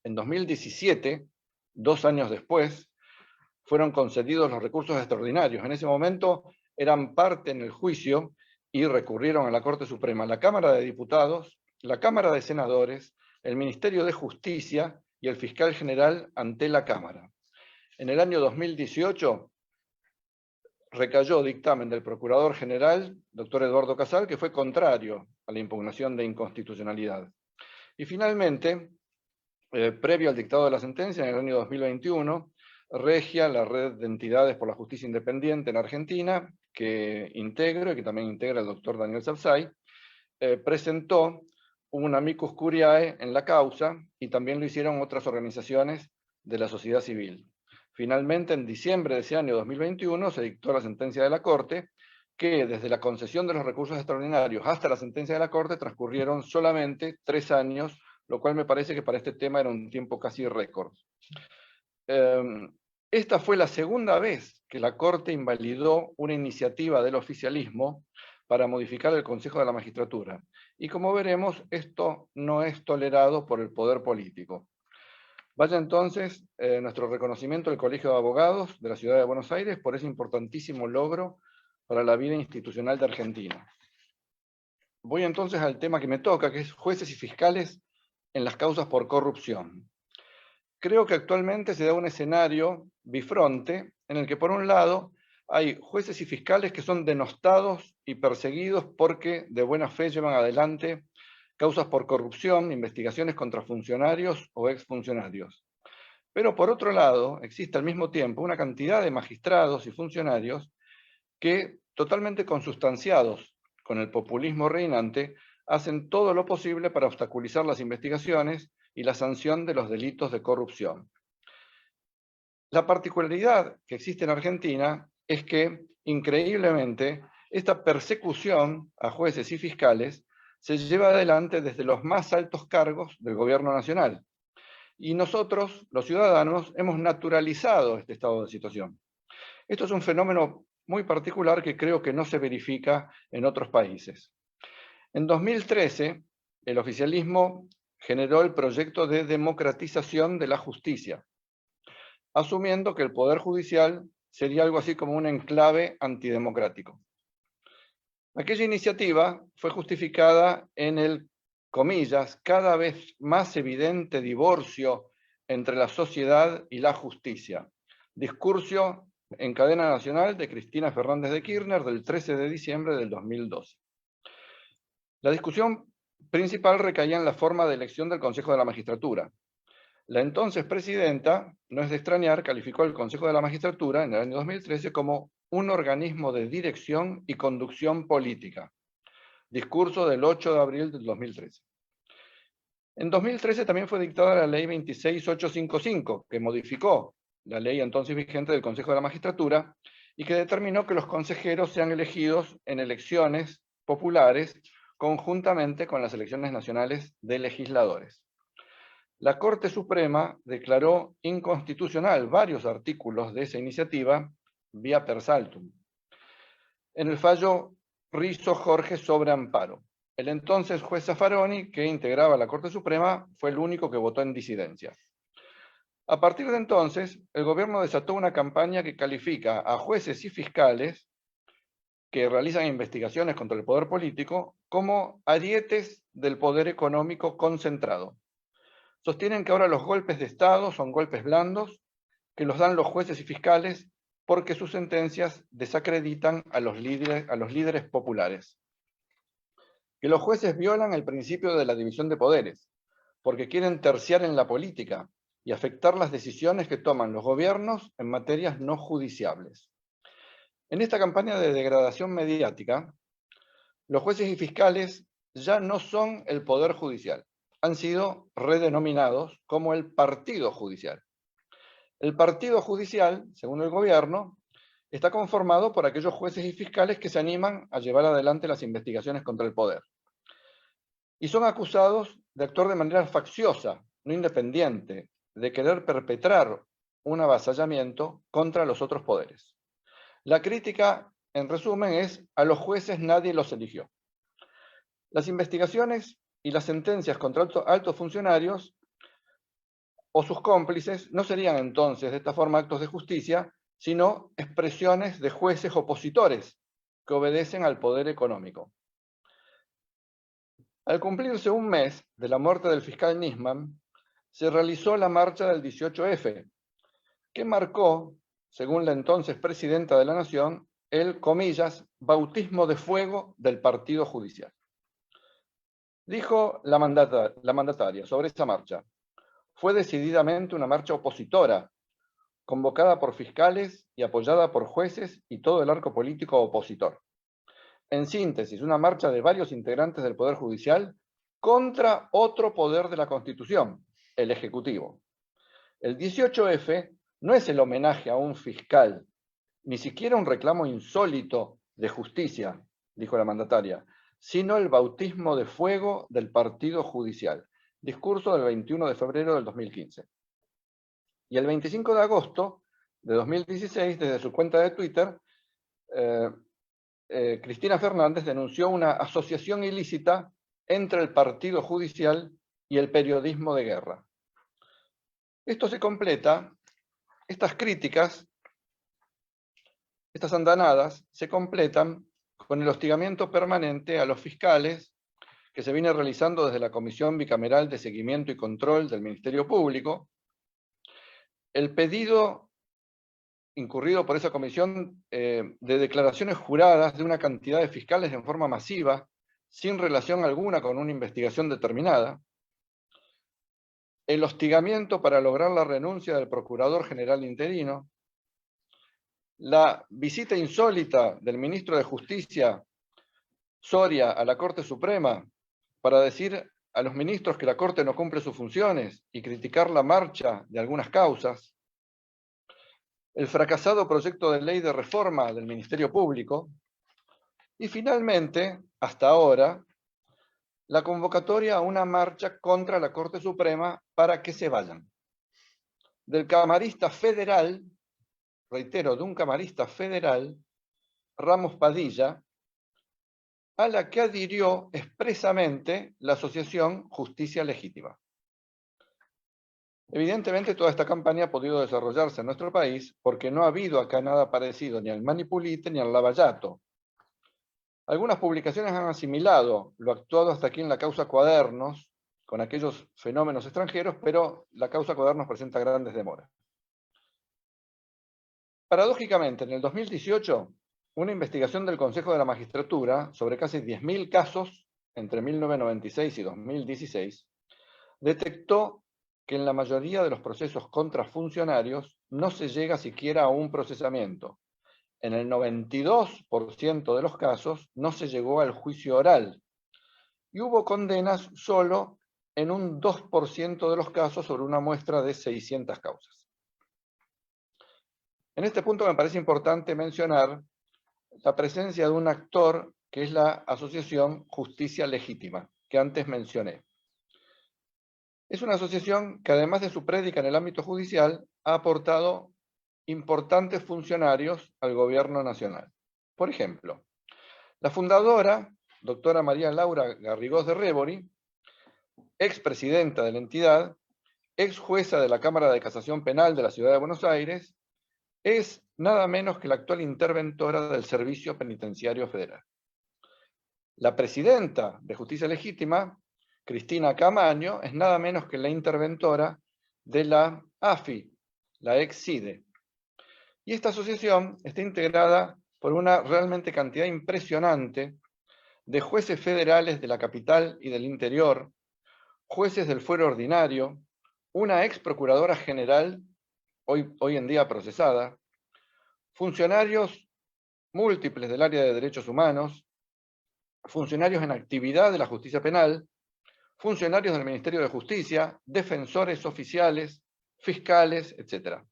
En 2017, 2 años después, fueron concedidos los recursos extraordinarios. En ese momento eran parte en el juicio y recurrieron a la Corte Suprema, la Cámara de Diputados, la Cámara de Senadores, el Ministerio de Justicia y el Fiscal General ante la Cámara. En el año 2018 recayó dictamen del Procurador General, doctor Eduardo Casal, que fue contrario a la impugnación de inconstitucionalidad. Y finalmente, previo al dictado de la sentencia, en el año 2021, regia la red de entidades por la justicia independiente en Argentina, que integro y que también integra el doctor Daniel Sapsay, presentó un amicus curiae en la causa y también lo hicieron otras organizaciones de la sociedad civil. Finalmente, en diciembre de ese año 2021, se dictó la sentencia de la Corte, que desde la concesión de los recursos extraordinarios hasta la sentencia de la Corte transcurrieron solamente 3 años, lo cual me parece que para este tema era un tiempo casi récord. Esta fue la segunda vez que la Corte invalidó una iniciativa del oficialismo para modificar el Consejo de la Magistratura. Y como veremos, esto no es tolerado por el poder político. Vaya entonces nuestro reconocimiento al Colegio de Abogados de la Ciudad de Buenos Aires por ese importantísimo logro para la vida institucional de Argentina. Voy entonces al tema que me toca, que es jueces y fiscales en las causas por corrupción. Creo que actualmente se da un escenario bifronte en el que, por un lado, hay jueces y fiscales que son denostados y perseguidos porque de buena fe llevan adelante causas por corrupción, investigaciones contra funcionarios o exfuncionarios. Pero por otro lado, existe al mismo tiempo una cantidad de magistrados y funcionarios que, totalmente consustanciados con el populismo reinante, hacen todo lo posible para obstaculizar las investigaciones y la sanción de los delitos de corrupción. La particularidad que existe en Argentina es que, increíblemente, esta persecución a jueces y fiscales se lleva adelante desde los más altos cargos del gobierno nacional. Y nosotros, los ciudadanos, hemos naturalizado este estado de situación. Esto es un fenómeno muy particular que creo que no se verifica en otros países. En 2013, el oficialismo generó el proyecto de democratización de la justicia, asumiendo que el Poder Judicial sería algo así como un enclave antidemocrático. Aquella iniciativa fue justificada en el, comillas, cada vez más evidente divorcio entre la sociedad y la justicia. Discurso en cadena nacional de Cristina Fernández de Kirchner del 13 de diciembre del 2012. La discusión principal recaía en la forma de elección del Consejo de la Magistratura. La entonces presidenta, no es de extrañar, calificó al Consejo de la Magistratura en el año 2013 como un organismo de dirección y conducción política. Discurso del 8 de abril del 2013. En 2013 también fue dictada la ley 26855, que modificó la ley entonces vigente del Consejo de la Magistratura y que determinó que los consejeros sean elegidos en elecciones populares conjuntamente con las elecciones nacionales de legisladores. La Corte Suprema declaró inconstitucional varios artículos de esa iniciativa vía per saltum. En el fallo Rizzo Jorge sobre amparo, el entonces juez Zaffaroni, que integraba la Corte Suprema, fue el único que votó en disidencia. A partir de entonces, el gobierno desató una campaña que califica a jueces y fiscales que realizan investigaciones contra el poder político como arietes del poder económico concentrado. Sostienen que ahora los golpes de Estado son golpes blandos, que los dan los jueces y fiscales porque sus sentencias desacreditan a los líderes populares. Que los jueces violan el principio de la división de poderes, porque quieren terciar en la política y afectar las decisiones que toman los gobiernos en materias no judiciables. En esta campaña de degradación mediática, los jueces y fiscales ya no son el Poder Judicial, han sido redenominados como el Partido Judicial. El Partido Judicial, según el gobierno, está conformado por aquellos jueces y fiscales que se animan a llevar adelante las investigaciones contra el poder. Y son acusados de actuar de manera facciosa, no independiente, de querer perpetrar un avasallamiento contra los otros poderes. La crítica, en resumen, es: a los jueces nadie los eligió. Las investigaciones y las sentencias contra altos funcionarios o sus cómplices no serían entonces de esta forma actos de justicia, sino expresiones de jueces opositores que obedecen al poder económico. Al cumplirse un mes de la muerte del fiscal Nisman, se realizó la marcha del 18F, que marcó, según la entonces presidenta de la Nación, el, comillas, bautismo de fuego del Partido Judicial. Dijo la mandataria sobre esta marcha: fue decididamente una marcha opositora, convocada por fiscales y apoyada por jueces y todo el arco político opositor. En síntesis, una marcha de varios integrantes del Poder Judicial contra otro poder de la Constitución, el Ejecutivo. El 18F no es el homenaje a un fiscal, ni siquiera un reclamo insólito de justicia, dijo la mandataria, sino el bautismo de fuego del Partido Judicial. Discurso del 21 de febrero del 2015. Y el 25 de agosto de 2016, desde su cuenta de Twitter, Cristina Fernández denunció una asociación ilícita entre el Partido Judicial y el periodismo de guerra. Esto se completa, estas críticas, estas andanadas, se completan con el hostigamiento permanente a los fiscales que se viene realizando desde la Comisión Bicameral de Seguimiento y Control del Ministerio Público, el pedido incurrido por esa comisión de declaraciones juradas de una cantidad de fiscales en forma masiva, sin relación alguna con una investigación determinada, el hostigamiento para lograr la renuncia del Procurador General interino, la visita insólita del ministro de Justicia, Soria, a la Corte Suprema para decir a los ministros que la Corte no cumple sus funciones y criticar la marcha de algunas causas, el fracasado proyecto de ley de reforma del Ministerio Público y finalmente, hasta ahora, la convocatoria a una marcha contra la Corte Suprema para que se vayan. Del camarista federal, reitero, de un camarista federal, Ramos Padilla, a la que adhirió expresamente la Asociación Justicia Legítima. Evidentemente toda esta campaña ha podido desarrollarse en nuestro país porque no ha habido acá nada parecido ni al Manipulite ni al Lavallato. Algunas publicaciones han asimilado lo actuado hasta aquí en la causa Cuadernos con aquellos fenómenos extranjeros, pero la causa Cuadernos presenta grandes demoras. Paradójicamente, en el 2018, una investigación del Consejo de la Magistratura sobre casi 10.000 casos entre 1996 y 2016 detectó que en la mayoría de los procesos contra funcionarios no se llega siquiera a un procesamiento. En el 92% de los casos no se llegó al juicio oral y hubo condenas solo en un 2% de los casos sobre una muestra de 600 causas. En este punto me parece importante mencionar la presencia de un actor que es la Asociación Justicia Legítima, que antes mencioné. Es una asociación que, además de su prédica en el ámbito judicial, ha aportado importantes funcionarios al gobierno nacional. Por ejemplo, la fundadora, doctora María Laura Garrigós de Rébori, expresidenta de la entidad, ex jueza de la Cámara de Casación Penal de la Ciudad de Buenos Aires, es nada menos que la actual interventora del Servicio Penitenciario Federal. La presidenta de Justicia Legítima, Cristina Camaño, es nada menos que la interventora de la AFI, la ex CIDE. Y esta asociación está integrada por una realmente cantidad impresionante de jueces federales de la capital y del interior, jueces del fuero ordinario, una ex procuradora general, hoy en día procesada, funcionarios múltiples del área de derechos humanos, funcionarios en actividad de la justicia penal, funcionarios del Ministerio de Justicia, defensores oficiales, fiscales, etc.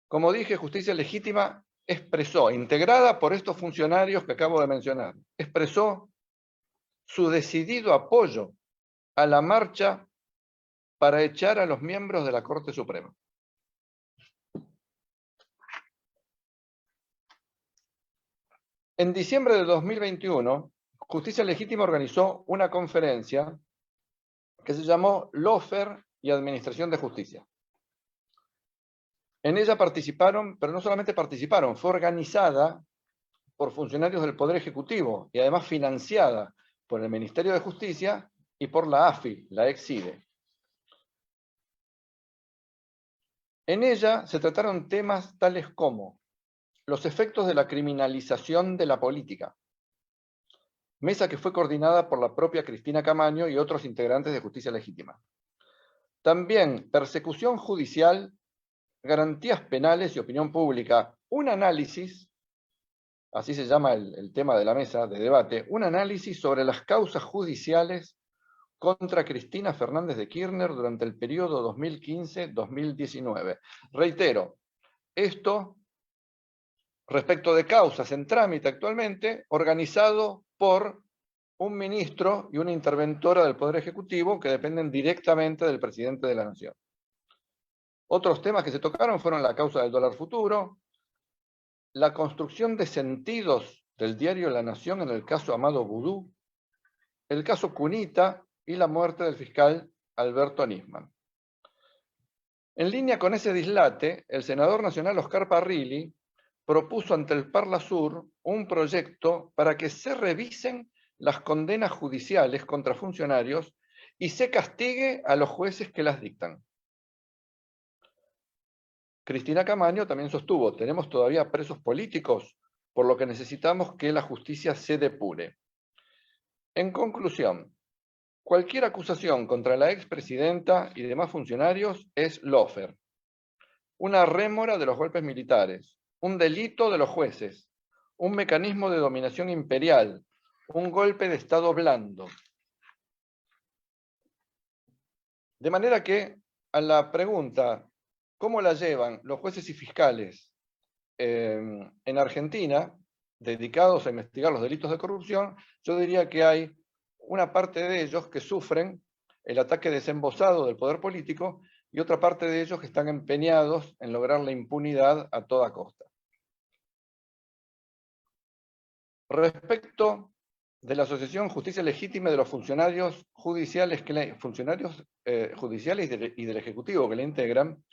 Como dije, Justicia Legítima expresó, integrada por estos funcionarios que acabo de mencionar, expresó su decidido apoyo a la marcha para echar a los miembros de la Corte Suprema. En diciembre de 2021, Justicia Legítima organizó una conferencia que se llamó Lawfare y Administración de Justicia. En ella participaron, pero no solamente participaron, fue organizada por funcionarios del Poder Ejecutivo y además financiada por el Ministerio de Justicia y por la AFI, la ex-CIDE. En ella se trataron temas tales como los efectos de la criminalización de la política, mesa que fue coordinada por la propia Cristina Camaño y otros integrantes de Justicia Legítima. También persecución judicial, garantías penales y opinión pública. Un análisis, así se llama el tema de la mesa de debate, un análisis sobre las causas judiciales contra Cristina Fernández de Kirchner durante el periodo 2015-2019. Reitero, esto respecto de causas en trámite actualmente, organizado por un ministro y una interventora del Poder Ejecutivo que dependen directamente del presidente de la Nación. Otros temas que se tocaron fueron la causa del dólar futuro, la construcción de sentidos del diario La Nación en el caso Amado Vudú, el caso Cunita y la muerte del fiscal Alberto Nisman. En línea con ese dislate, el senador nacional Oscar Parrilli propuso ante el Parlasur un proyecto para que se revisen las condenas judiciales contra funcionarios y se castigue a los jueces que las dictan. Cristina Camaño también sostuvo, tenemos todavía presos políticos, por lo que necesitamos que la justicia se depure. En conclusión, cualquier acusación contra la expresidenta y demás funcionarios es lawfare, una rémora de los golpes militares, un delito de los jueces, un mecanismo de dominación imperial, un golpe de Estado blando. De manera que a la pregunta, ¿cómo la llevan los jueces y fiscales en Argentina, dedicados a investigar los delitos de corrupción? Yo diría que hay una parte de ellos que sufren el ataque desembosado del poder político y otra parte de ellos que están empeñados en lograr la impunidad a toda costa. Respecto de la Asociación Justicia Legítima de los funcionarios judiciales, y del Ejecutivo que la integran,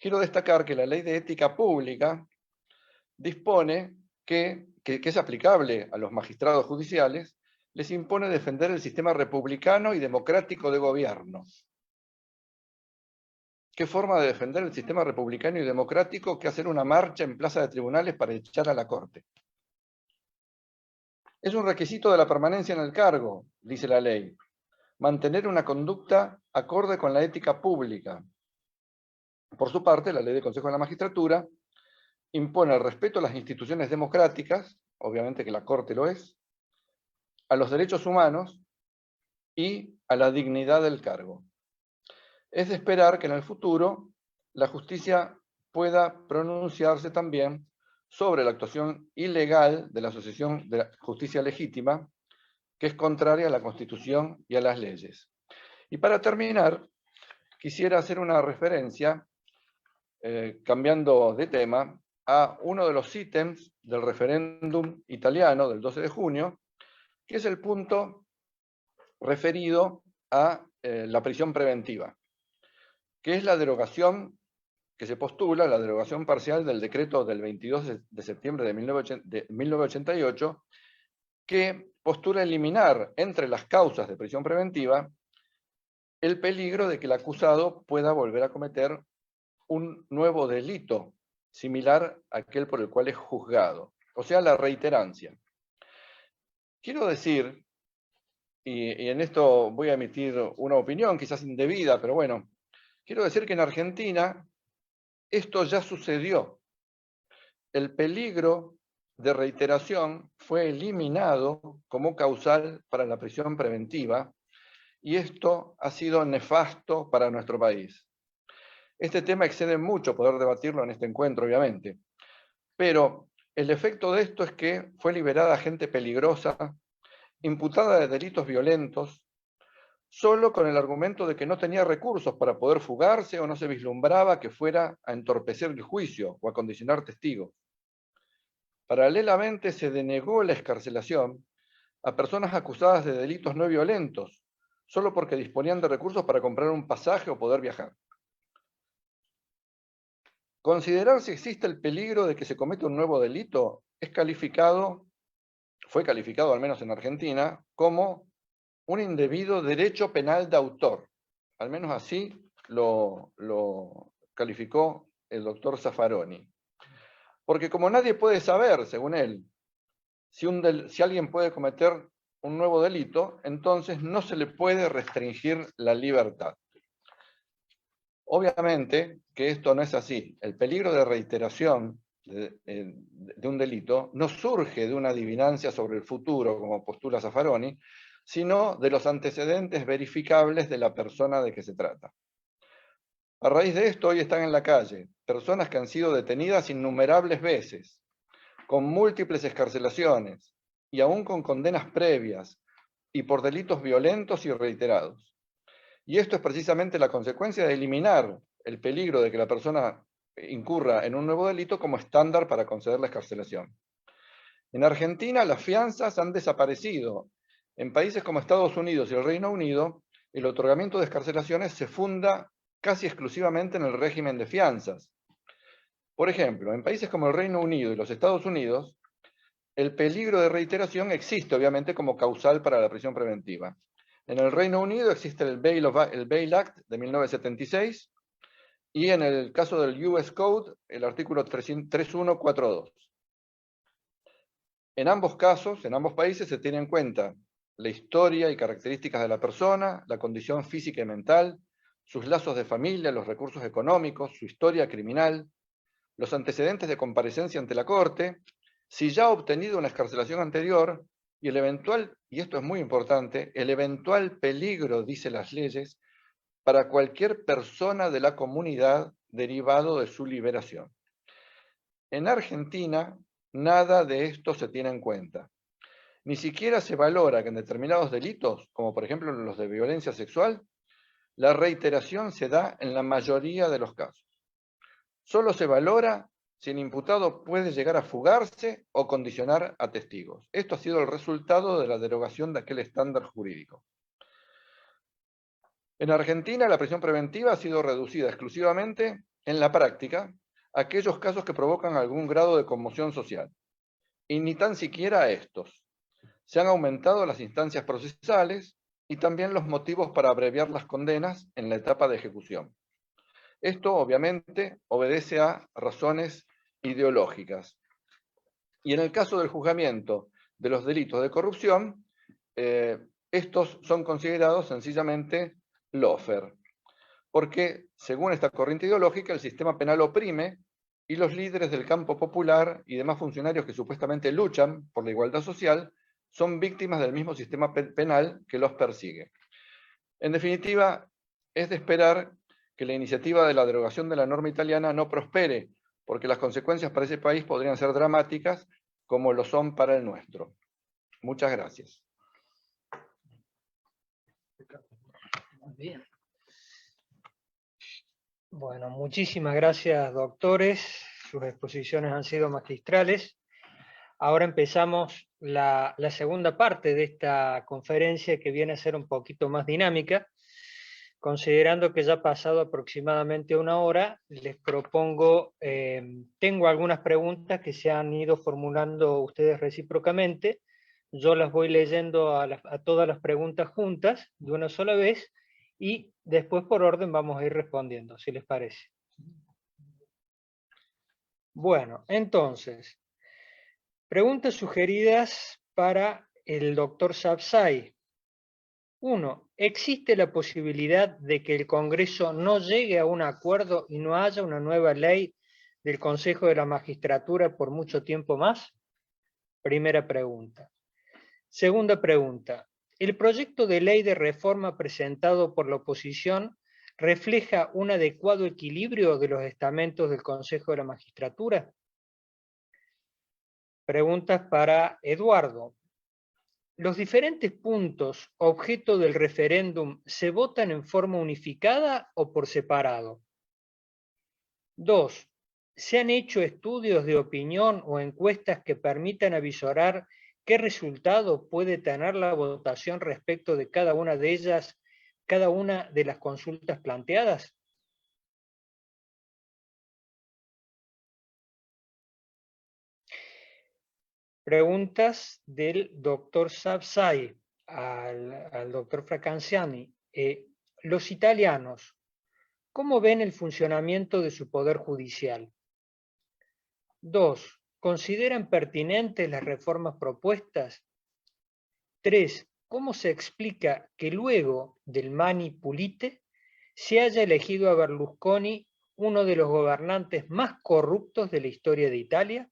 quiero destacar que la Ley de Ética Pública dispone que es aplicable a los magistrados judiciales, les impone defender el sistema republicano y democrático de gobierno. ¿Qué forma de defender el sistema republicano y democrático que hacer una marcha en plaza de tribunales para echar a la Corte? Es un requisito de la permanencia en el cargo, dice la ley, mantener una conducta acorde con la ética pública. Por su parte, la Ley de Consejo de la Magistratura impone el respeto a las instituciones democráticas, obviamente que la Corte lo es, a los derechos humanos y a la dignidad del cargo. Es de esperar que en el futuro la justicia pueda pronunciarse también sobre la actuación ilegal de la Asociación de la Justicia Legítima, que es contraria a la Constitución y a las leyes. Y para terminar, quisiera hacer una referencia, cambiando de tema, a uno de los ítems del referéndum italiano del 12 de junio, que es el punto referido a la prisión preventiva, que es la derogación que se postula, la derogación parcial del decreto del 22 de septiembre de 1988, que postula eliminar entre las causas de prisión preventiva el peligro de que el acusado pueda volver a cometer un nuevo delito similar a aquel por el cual es juzgado, o sea, la reiterancia. Quiero decir, y en esto voy a emitir una opinión quizás indebida, pero bueno, quiero decir que en Argentina esto ya sucedió. el peligro de reiteración fue eliminado como causal para la prisión preventiva, y esto ha sido nefasto para nuestro país. Este tema excede mucho poder debatirlo en este encuentro, obviamente, pero el efecto de esto es que fue liberada gente peligrosa, imputada de delitos violentos, solo con el argumento de que no tenía recursos para poder fugarse o no se vislumbraba que fuera a entorpecer el juicio o a condicionar testigos. Paralelamente se denegó la excarcelación a personas acusadas de delitos no violentos, solo porque disponían de recursos para comprar un pasaje o poder viajar. Considerar si existe el peligro de que se cometa un nuevo delito fue calificado, al menos en Argentina, como un indebido derecho penal de autor. Al menos así lo calificó el doctor Zaffaroni. Porque como nadie puede saber, según él, si alguien puede cometer un nuevo delito, entonces no se le puede restringir la libertad. Obviamente que esto no es así. El peligro de reiteración de un delito no surge de una adivinancia sobre el futuro, como postula Zaffaroni, sino de los antecedentes verificables de la persona de que se trata. A raíz de esto, hoy están en la calle personas que han sido detenidas innumerables veces, con múltiples excarcelaciones y aún con condenas previas y por delitos violentos y reiterados. Y esto es precisamente la consecuencia de eliminar el peligro de que la persona incurra en un nuevo delito como estándar para conceder la excarcelación. En Argentina las fianzas han desaparecido. En países como Estados Unidos y el Reino Unido, el otorgamiento de excarcelaciones se funda casi exclusivamente en el régimen de fianzas. Por ejemplo, en países como el Reino Unido y los Estados Unidos, el peligro de reiteración existe obviamente como causal para la prisión preventiva. En el Reino Unido existe el Bail Act de 1976 y en el caso del US Code, el artículo 3142. En ambos casos, en ambos países, se tiene en cuenta la historia y características de la persona, la condición física y mental, sus lazos de familia, los recursos económicos, su historia criminal, los antecedentes de comparecencia ante la Corte, si ya ha obtenido una excarcelación anterior, y el eventual, y esto es muy importante, el eventual peligro, dice las leyes, para cualquier persona de la comunidad derivado de su liberación. En Argentina, nada de esto se tiene en cuenta. Ni siquiera se valora que en determinados delitos, como por ejemplo los de violencia sexual, la reiteración se da en la mayoría de los casos. Solo se valora si el imputado puede llegar a fugarse o condicionar a testigos. Esto ha sido el resultado de la derogación de aquel estándar jurídico. En Argentina, la prisión preventiva ha sido reducida exclusivamente, en la práctica, a aquellos casos que provocan algún grado de conmoción social. Y ni tan siquiera a estos. Se han aumentado las instancias procesales y también los motivos para abreviar las condenas en la etapa de ejecución. Esto, obviamente, obedece a razones ideológicas. Y en el caso del juzgamiento de los delitos de corrupción, estos son considerados sencillamente lawfare, porque según esta corriente ideológica el sistema penal oprime y los líderes del campo popular y demás funcionarios que supuestamente luchan por la igualdad social son víctimas del mismo sistema penal que los persigue. En definitiva, es de esperar que la iniciativa de la derogación de la norma italiana no prospere, porque las consecuencias para ese país podrían ser dramáticas, como lo son para el nuestro. Muchas gracias. Muy bien. Bueno, muchísimas gracias, doctores. Sus exposiciones han sido magistrales. Ahora empezamos la segunda parte de esta conferencia, que viene a ser un poquito más dinámica. Considerando que ya ha pasado aproximadamente una hora, les propongo, tengo algunas preguntas que se han ido formulando ustedes recíprocamente. Yo las voy leyendo a todas las preguntas juntas de una sola vez y después por orden vamos a ir respondiendo, si les parece. Bueno, entonces, preguntas sugeridas para el doctor Sabzai. 1. ¿Existe la posibilidad de que el Congreso no llegue a un acuerdo y no haya una nueva ley del Consejo de la Magistratura por mucho tiempo más? Primera pregunta. Segunda pregunta. ¿El proyecto de ley de reforma presentado por la oposición refleja un adecuado equilibrio de los estamentos del Consejo de la Magistratura? Preguntas para Eduardo. ¿Los diferentes puntos objeto del referéndum se votan en forma unificada o por separado? 2. ¿Se han hecho estudios de opinión o encuestas que permitan avisorar qué resultado puede tener la votación respecto de cada una de ellas, cada una de las consultas planteadas? Preguntas del doctor Sapsay al doctor Fracanciani. Los italianos, ¿cómo ven el funcionamiento de su poder judicial? 2. ¿Consideran pertinentes las reformas propuestas? 3. ¿Cómo se explica que luego del Mani Pulite se haya elegido a Berlusconi uno de los gobernantes más corruptos de la historia de Italia?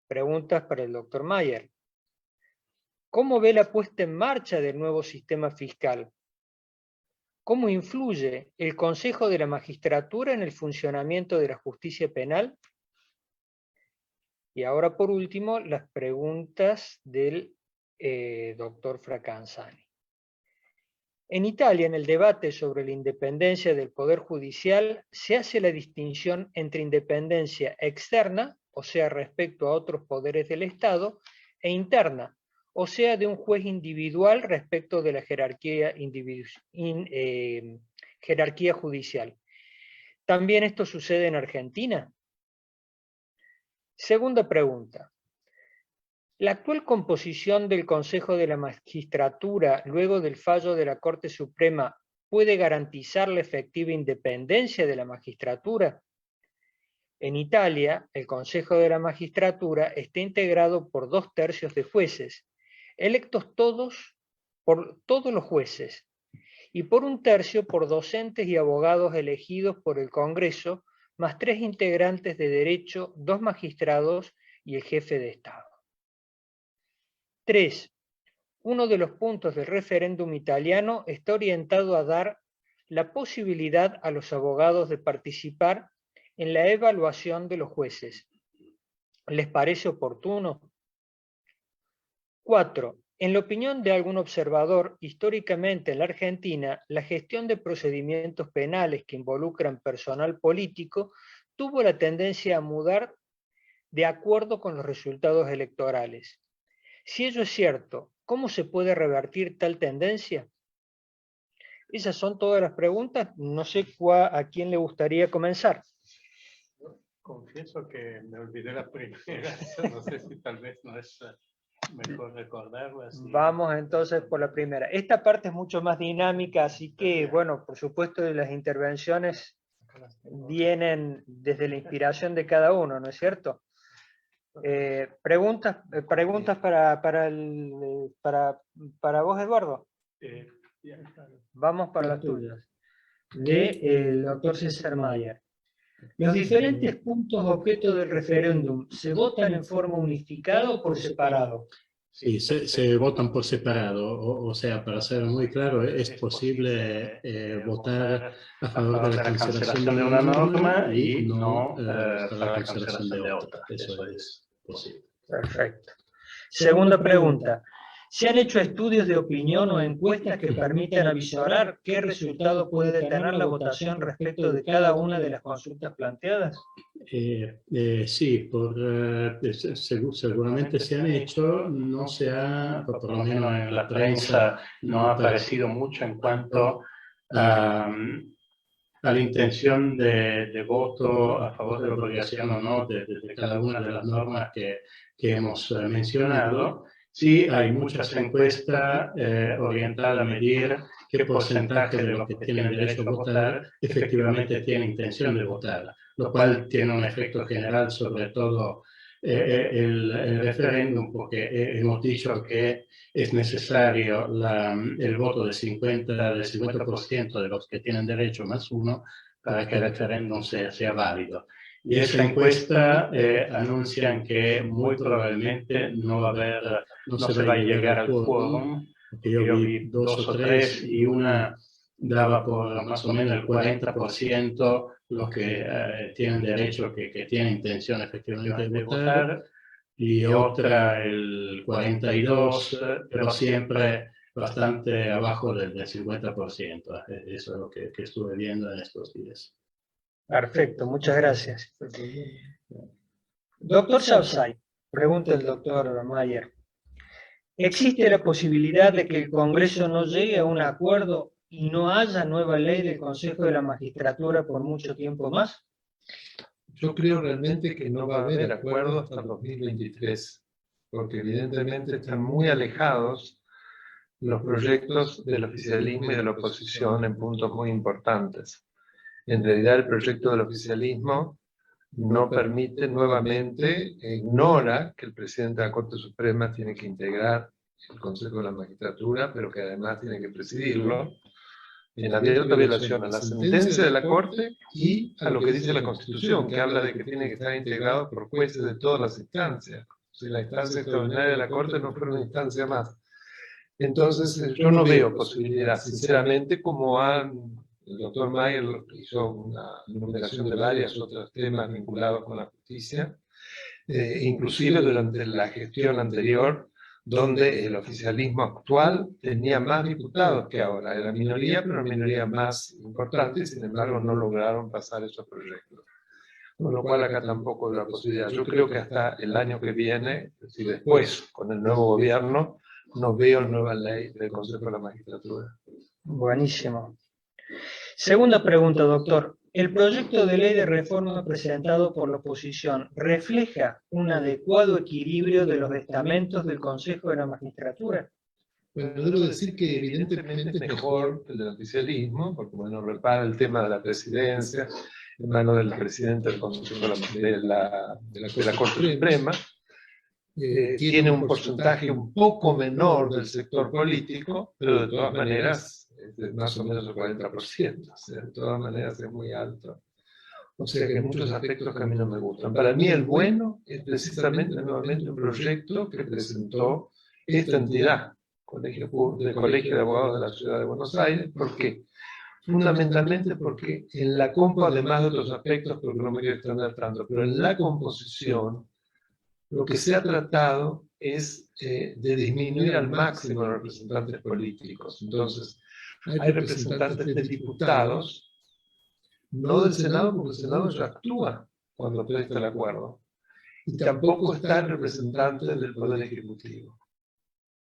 Preguntas para el doctor Mayer. ¿Cómo ve la puesta en marcha del nuevo sistema fiscal? ¿Cómo influye el Consejo de la Magistratura en el funcionamiento de la justicia penal? Y ahora, por último, las preguntas del doctor Fracanciani. En Italia, en el debate sobre la independencia del Poder Judicial, se hace la distinción entre independencia externa, o sea, respecto a otros poderes del Estado, e interna, o sea, de un juez individual respecto de la jerarquía judicial. ¿También esto sucede en Argentina? Segunda pregunta. ¿La actual composición del Consejo de la Magistratura, luego del fallo de la Corte Suprema, puede garantizar la efectiva independencia de la magistratura? En Italia, el Consejo de la Magistratura está integrado por 2/3 de jueces, electos todos por todos los jueces, y por 1/3 por docentes y abogados elegidos por el Congreso, más 3 integrantes de derecho, 2 magistrados y el jefe de Estado. 3. Uno de los puntos del referéndum italiano está orientado a dar la posibilidad a los abogados de participar en la evaluación de los jueces. ¿Les parece oportuno? 4. En la opinión de algún observador, históricamente en la Argentina, la gestión de procedimientos penales que involucran personal político tuvo la tendencia a mudar de acuerdo con los resultados electorales. Si ello es cierto, ¿cómo se puede revertir tal tendencia? Esas son todas las preguntas. No sé a quién le gustaría comenzar. Confieso que me olvidé la primera. No sé si tal vez no es mejor recordarla. Si... Vamos entonces por la primera. Esta parte es mucho más dinámica, así que, bueno, por supuesto, las intervenciones vienen desde la inspiración de cada uno, ¿no es cierto? Preguntas para vos, Eduardo. Vamos para las tuyas. El doctor César Mayer. Los diferentes puntos objeto del referéndum se votan en forma unificada o por separado. Sí, se votan por separado, o sea, para ser muy claro, es posible votar a favor de la cancelación de una norma y no para la cancelación de otra. Eso es posible. Perfecto. Segunda pregunta. ¿Se han hecho estudios de opinión o encuestas que permitan avisorar qué resultado puede tener la votación respecto de cada una de las consultas planteadas? Sí, seguramente se han hecho, no se ha, por lo menos en la prensa, no ha aparecido mucho en cuanto a la intención de voto a favor de la obligación o no de cada una de las normas que hemos mencionado. Sí, hay muchas encuestas orientadas a medir qué porcentaje de los que tienen derecho a votar efectivamente tienen intención de votar, lo cual tiene un efecto general sobre todo el referéndum, porque hemos dicho que es necesario el voto del 50% de los que tienen derecho más uno para que el referéndum sea válido. Y esa encuesta anuncian que muy probablemente no se va a llegar al quórum, porque yo vi 2 o 3 y una daba por más o menos el 40% los que tienen derecho, que tienen intención efectivamente de votar, y otra el 42%, pero siempre bastante abajo del 50%. Eso es lo que estuve viendo en estos días. Perfecto, muchas gracias. Doctor Southside, pregunta el doctor Mayer. ¿Existe la posibilidad de que el Congreso no llegue a un acuerdo y no haya nueva ley del Consejo de la Magistratura por mucho tiempo más? Yo creo realmente que no va a haber acuerdo hasta 2023, porque evidentemente están muy alejados los proyectos del oficialismo y de la oposición en puntos muy importantes. En realidad el proyecto del oficialismo no permite nuevamente, ignora que el presidente de la Corte Suprema tiene que integrar el Consejo de la Magistratura, pero que además tiene que presidirlo, en abierta violación a la sentencia de la Corte y a lo que dice la Constitución, que habla de que tiene que estar integrado por jueces de todas las instancias. Si la instancia extraordinaria de la Corte no fuera una instancia más. Entonces, yo no veo posibilidad, sinceramente, como el doctor Mayer hizo una enumeración de varios otros temas vinculados con la justicia, inclusive durante la gestión anterior, donde el oficialismo actual tenía más diputados que ahora. Era minoría, pero una minoría más importante, y sin embargo no lograron pasar esos proyectos. Con lo cual acá tampoco hay la posibilidad. Yo creo que hasta el año que viene, es decir, después, con el nuevo gobierno, no veo nueva ley del Consejo de la Magistratura. Buenísimo. Segunda pregunta, doctor. ¿El proyecto de ley de reforma presentado por la oposición refleja un adecuado equilibrio de los estamentos del Consejo de la Magistratura? Bueno, debo decir que evidentemente es mejor el del oficialismo, porque bueno, repara el tema de la presidencia en manos del presidente del Consejo de la Corte Suprema. Tiene un porcentaje un poco menor del sector político, pero de todas maneras es de más o menos el 40%, o sea, de todas maneras es muy alto. O sea que hay muchos aspectos que a mí no me gustan. Para mí el bueno es precisamente nuevamente un proyecto que presentó esta entidad, del Colegio de Abogados de la Ciudad de Buenos Aires. ¿Por qué? Fundamentalmente porque en la compo, además de otros aspectos, porque no me quiero extender tanto, pero en la composición, lo que se ha tratado es de disminuir al máximo los representantes políticos. Entonces, hay representantes de diputados, no del Senado, porque el Senado ya actúa cuando presta el acuerdo, y tampoco está el representante del Poder Ejecutivo.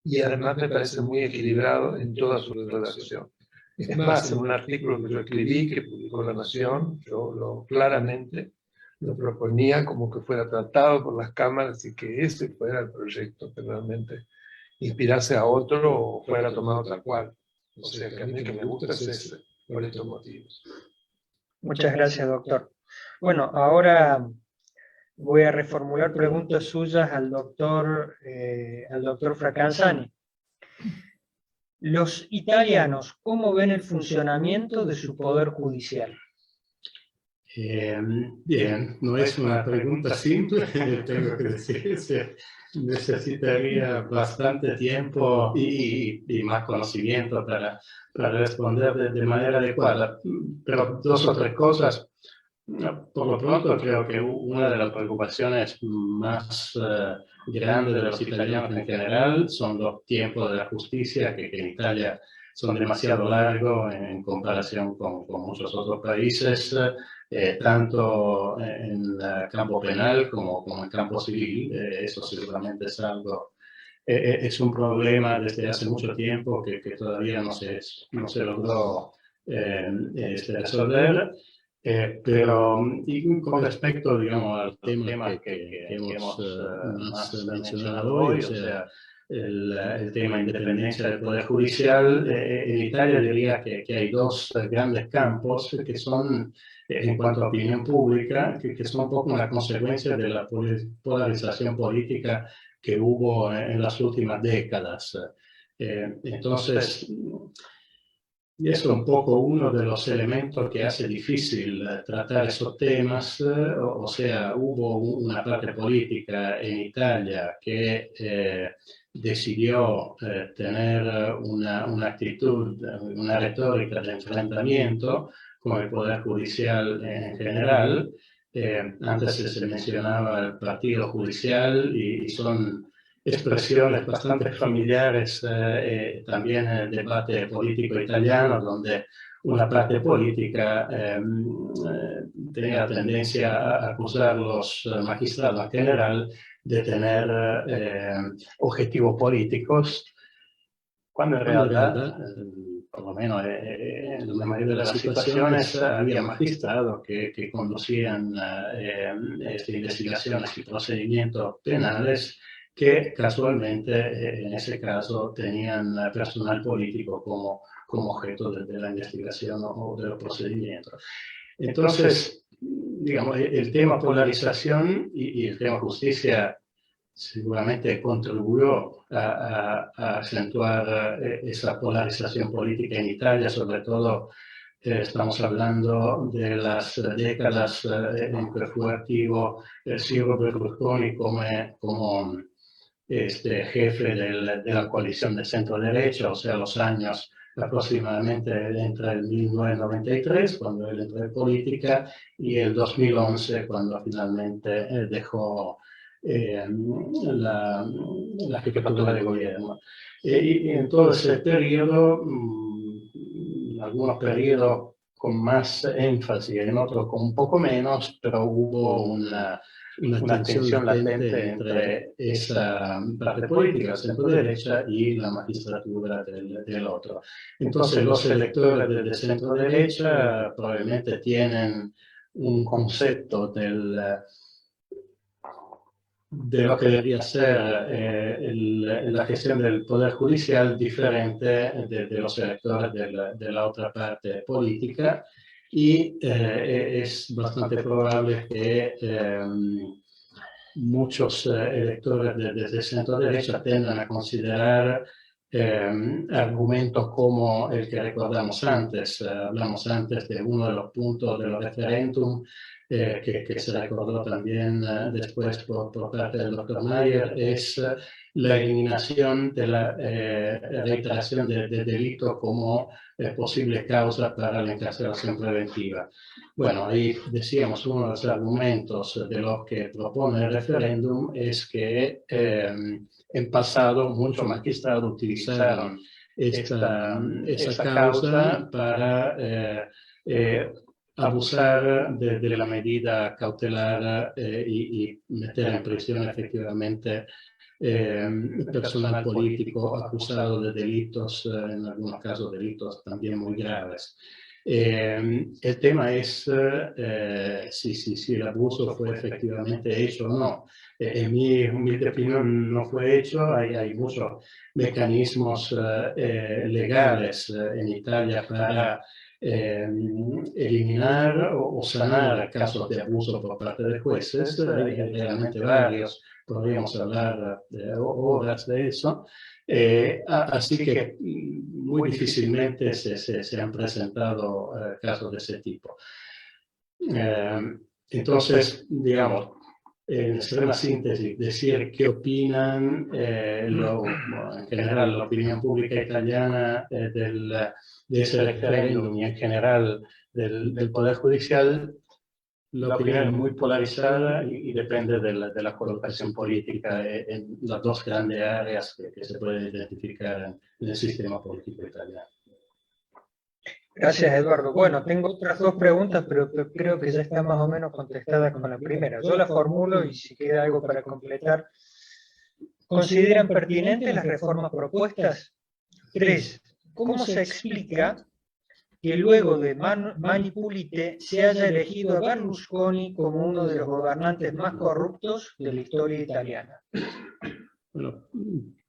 Y además me parece muy equilibrado en toda su redacción. Es más, en un artículo que yo escribí, que publicó La Nación, yo claramente lo proponía como que fuera tratado por las cámaras y que ese fuera el proyecto, que realmente inspirase a otro o fuera tomado tal cual. O sea, que a mí que me gusta es ese, por estos motivos. Muchas gracias, doctor. Bueno, ahora voy a reformular preguntas suyas al doctor Fracanzani. Los italianos, ¿cómo ven el funcionamiento de su poder judicial? Bien, no es una pregunta simple, tengo que decir, necesitaría bastante tiempo y más conocimiento para responder de manera adecuada, pero 2 o 3 cosas. Por lo pronto creo que una de las preocupaciones más grandes de los italianos en general son los tiempos de la justicia, que en Italia son demasiado largos en comparación con muchos otros países, tanto en el campo penal como en el campo civil. Eso seguramente es algo, es un problema desde hace mucho tiempo que todavía no se logró resolver. Pero y con respecto, digamos, al tema que hemos más mencionado hoy, o sea, el tema de independencia del Poder Judicial, en Italia diría que hay 2 grandes campos que son, en cuanto a opinión pública, que son un poco una consecuencia de la polarización política que hubo en las últimas décadas. Entonces, Y eso es un poco uno de los elementos que hace difícil tratar esos temas. O sea, hubo una parte política en Italia que decidió tener una actitud, una retórica de enfrentamiento con el Poder Judicial en general. Antes se mencionaba el partido judicial y son expresiones bastante familiares también en el debate político italiano, donde una parte política tenía tendencia a acusar a los magistrados en general de tener objetivos políticos, cuando en realidad, por lo menos en la mayoría de las situaciones, había magistrados que conducían investigaciones y procedimientos penales que casualmente en ese caso tenían personal político como objeto de la investigación o de los procedimientos. Entonces, digamos, el tema polarización y el tema justicia seguramente contribuyó a acentuar esa polarización política en Italia, sobre todo estamos hablando de las décadas en que fue activo Silvio Berlusconi como jefe de la coalición de centro-derecha, o sea, los años aproximadamente entre el 1993, cuando él entró en política, y el 2011, cuando finalmente dejó la jefatura de gobierno. Y en todo ese periodo, algunos periodos con más énfasis, en otros con un poco menos, pero hubo una tensión latente entre esa parte política, centro-derecha, y la magistratura del otro. Entonces, los electores de centro-derecha probablemente tienen un concepto de lo que debería ser la gestión del Poder Judicial diferente de los electores de la otra parte política, y es bastante probable que muchos electores de centro-derecha tendan a considerar argumentos como el que recordamos antes. Hablamos antes de uno de los puntos de los referéndum que se recordó también después por parte del Dr. Mayer, es la eliminación de la reiteración de delito como posible causa para la encarcelación preventiva. Bueno, ahí decíamos, uno de los argumentos de los que propone el referéndum es que en pasado muchos magistrados utilizaron esa causa para abusar de la medida cautelar y meter en prisión efectivamente personal político acusado de delitos, en algunos casos delitos también muy graves. El tema es si el abuso fue efectivamente hecho o no. En mi humilde opinión no fue hecho. Hay muchos mecanismos legales en Italia para eliminar o sanar casos de abuso por parte de jueces. Hay realmente varios, podríamos hablar de horas de eso. Así que muy difícilmente se han presentado casos de ese tipo. Entonces, digamos, en extrema síntesis, decir qué opinan en general la opinión pública italiana de ese referéndum y en general del Poder Judicial. La opinión es muy polarizada y depende de la colocación política en las dos grandes áreas que se pueden identificar en el sistema político italiano. Gracias, Eduardo. Bueno, tengo otras dos preguntas, pero creo que ya está más o menos contestada con la primera. Yo la formulo y si queda algo para completar. ¿Consideran pertinentes las reformas propuestas? 3. ¿Cómo se explica que luego de Mani Pulite se haya elegido a Berlusconi como uno de los gobernantes más corruptos de la historia italiana? Bueno,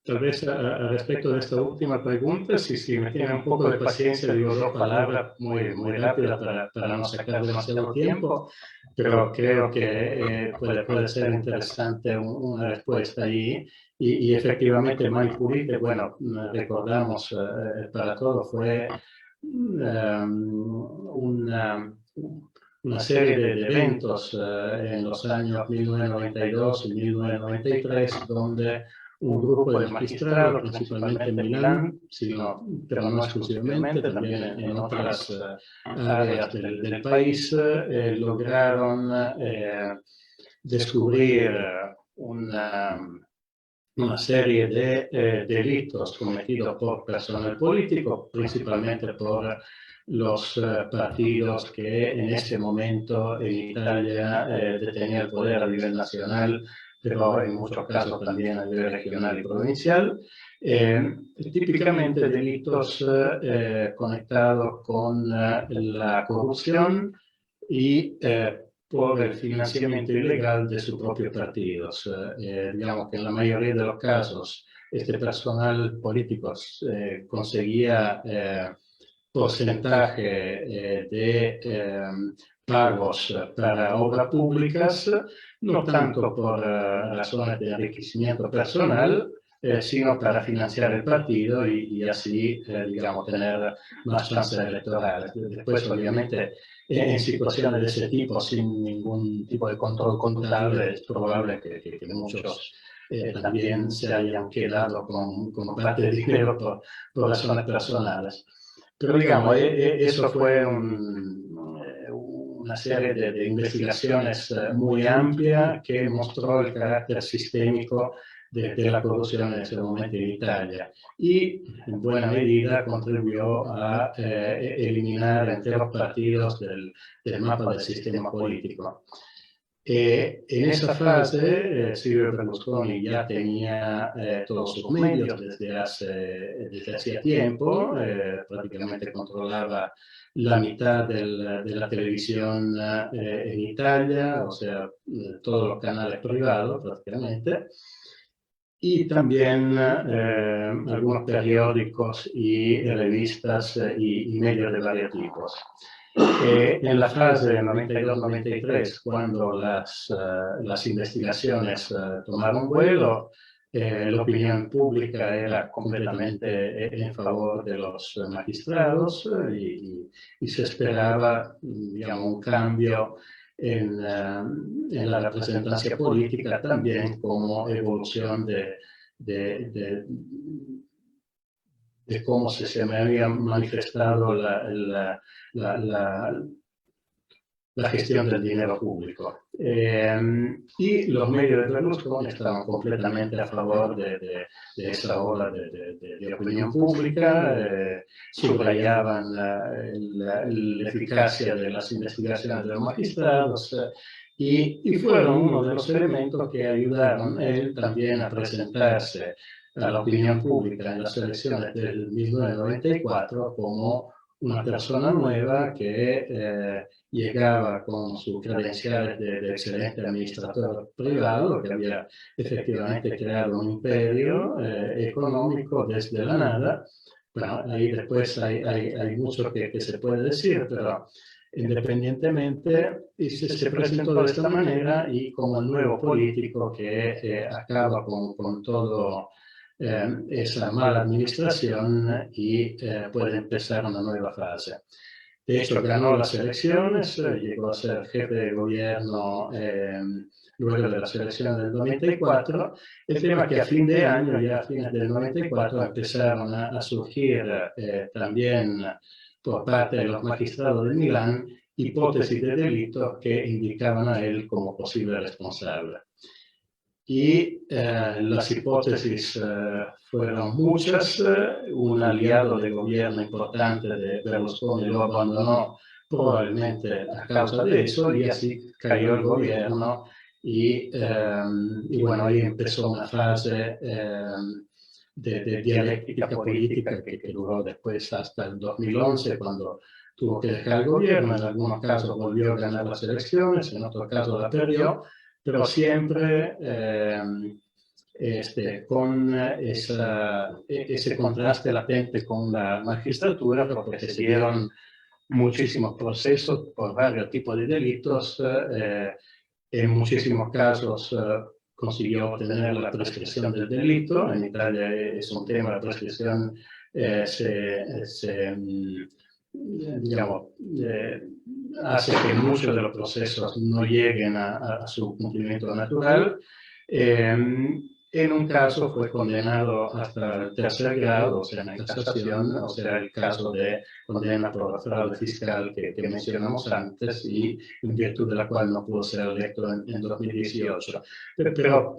tal vez a respecto de esta última pregunta, si me tienen un poco de paciencia, digo dos palabras muy rápidas para no sacar demasiado tiempo, pero creo que puede ser interesante una respuesta ahí. Y efectivamente Mani Pulite, bueno, recordamos para todos, fue una serie de eventos en los años 1992 y 1993, donde un grupo de magistrados, principalmente en Milán, pero no exclusivamente, también en otras áreas del país, lograron descubrir una serie de delitos cometidos por personal político, principalmente por los partidos que en ese momento en Italia detenían el poder a nivel nacional, pero en muchos casos también a nivel regional y provincial. Típicamente delitos conectados con la corrupción y por el financiamiento ilegal de sus propios partidos. Digamos que en la mayoría de los casos este personal político conseguía porcentaje de pagos para obras públicas, no tanto por razones de enriquecimiento personal, sino para financiar el partido y así, digamos, tener más chances electorales. Después, obviamente, en situaciones de ese tipo, sin ningún tipo de control contable, es probable que muchos también se hayan quedado con parte de dinero por razones personales. Pero digamos, eso fue una serie de investigaciones muy amplia que mostró el carácter sistémico de la corrupción en ese momento en Italia y en buena medida contribuyó a eliminar enteros partidos del mapa del sistema político. En esa fase, Silvio Berlusconi ya tenía todos sus medios desde hacía tiempo, prácticamente controlaba la mitad de la televisión en Italia, o sea, todos los canales privados prácticamente, y también algunos periódicos y revistas y medios de varios tipos. En la fase 92-93, cuando las investigaciones tomaron vuelo, la opinión pública era completamente en favor de los magistrados y se esperaba, digamos, un cambio en la representación política también como evolución de cómo se me había manifestado la gestión del dinero público. Y los medios de Berlusconi estaban completamente a favor de esa ola de opinión pública, subrayaban la eficacia de las investigaciones de los magistrados y fueron uno de los elementos que ayudaron a él también a presentarse a la opinión pública en las elecciones del 1994 como una persona nueva que llegaba con sus credenciales de excelente administrador privado, que había efectivamente creado un imperio económico desde la nada. Bueno, ahí después hay mucho que se puede decir, pero independientemente se presentó de esta manera y como el nuevo político que acaba con todo esa mala administración y puede empezar una nueva fase. De hecho, ganó las elecciones, llegó a ser jefe de gobierno luego de las elecciones del 94. El tema es que a fin de año, ya a fines del 94, empezaron a surgir también por parte de los magistrados de Milán hipótesis de delito que indicaban a él como posible responsable. Y las hipótesis fueron muchas. Un aliado de gobierno importante de Berlusconi lo abandonó probablemente a causa de eso y así cayó el gobierno y bueno, ahí empezó una fase de dialéctica política que duró después hasta el 2011 cuando tuvo que dejar el gobierno. En algunos casos volvió a ganar las elecciones, en otros casos la perdió, pero siempre con ese contraste latente con la magistratura, porque se dieron muchísimos procesos por varios tipos de delitos. En muchísimos casos consiguió obtener la prescripción del delito. En Italia es un tema, la prescripción se digamos, hace que muchos de los procesos no lleguen a su cumplimiento natural. En un caso fue condenado hasta el tercer grado, o sea, en casación, o sea, el caso de condena por fraude fiscal que mencionamos antes y en virtud de la cual no pudo ser electo en 2018. Pero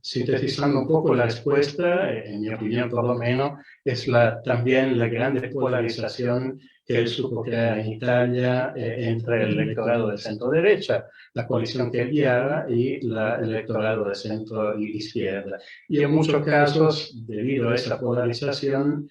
sintetizando un poco la respuesta, en mi opinión por lo menos, es también la gran polarización que él supo crear en Italia entre el electorado de centro-derecha, la coalición que él guiaba, y el electorado de centro-izquierda. Y en muchos casos, debido a esa polarización,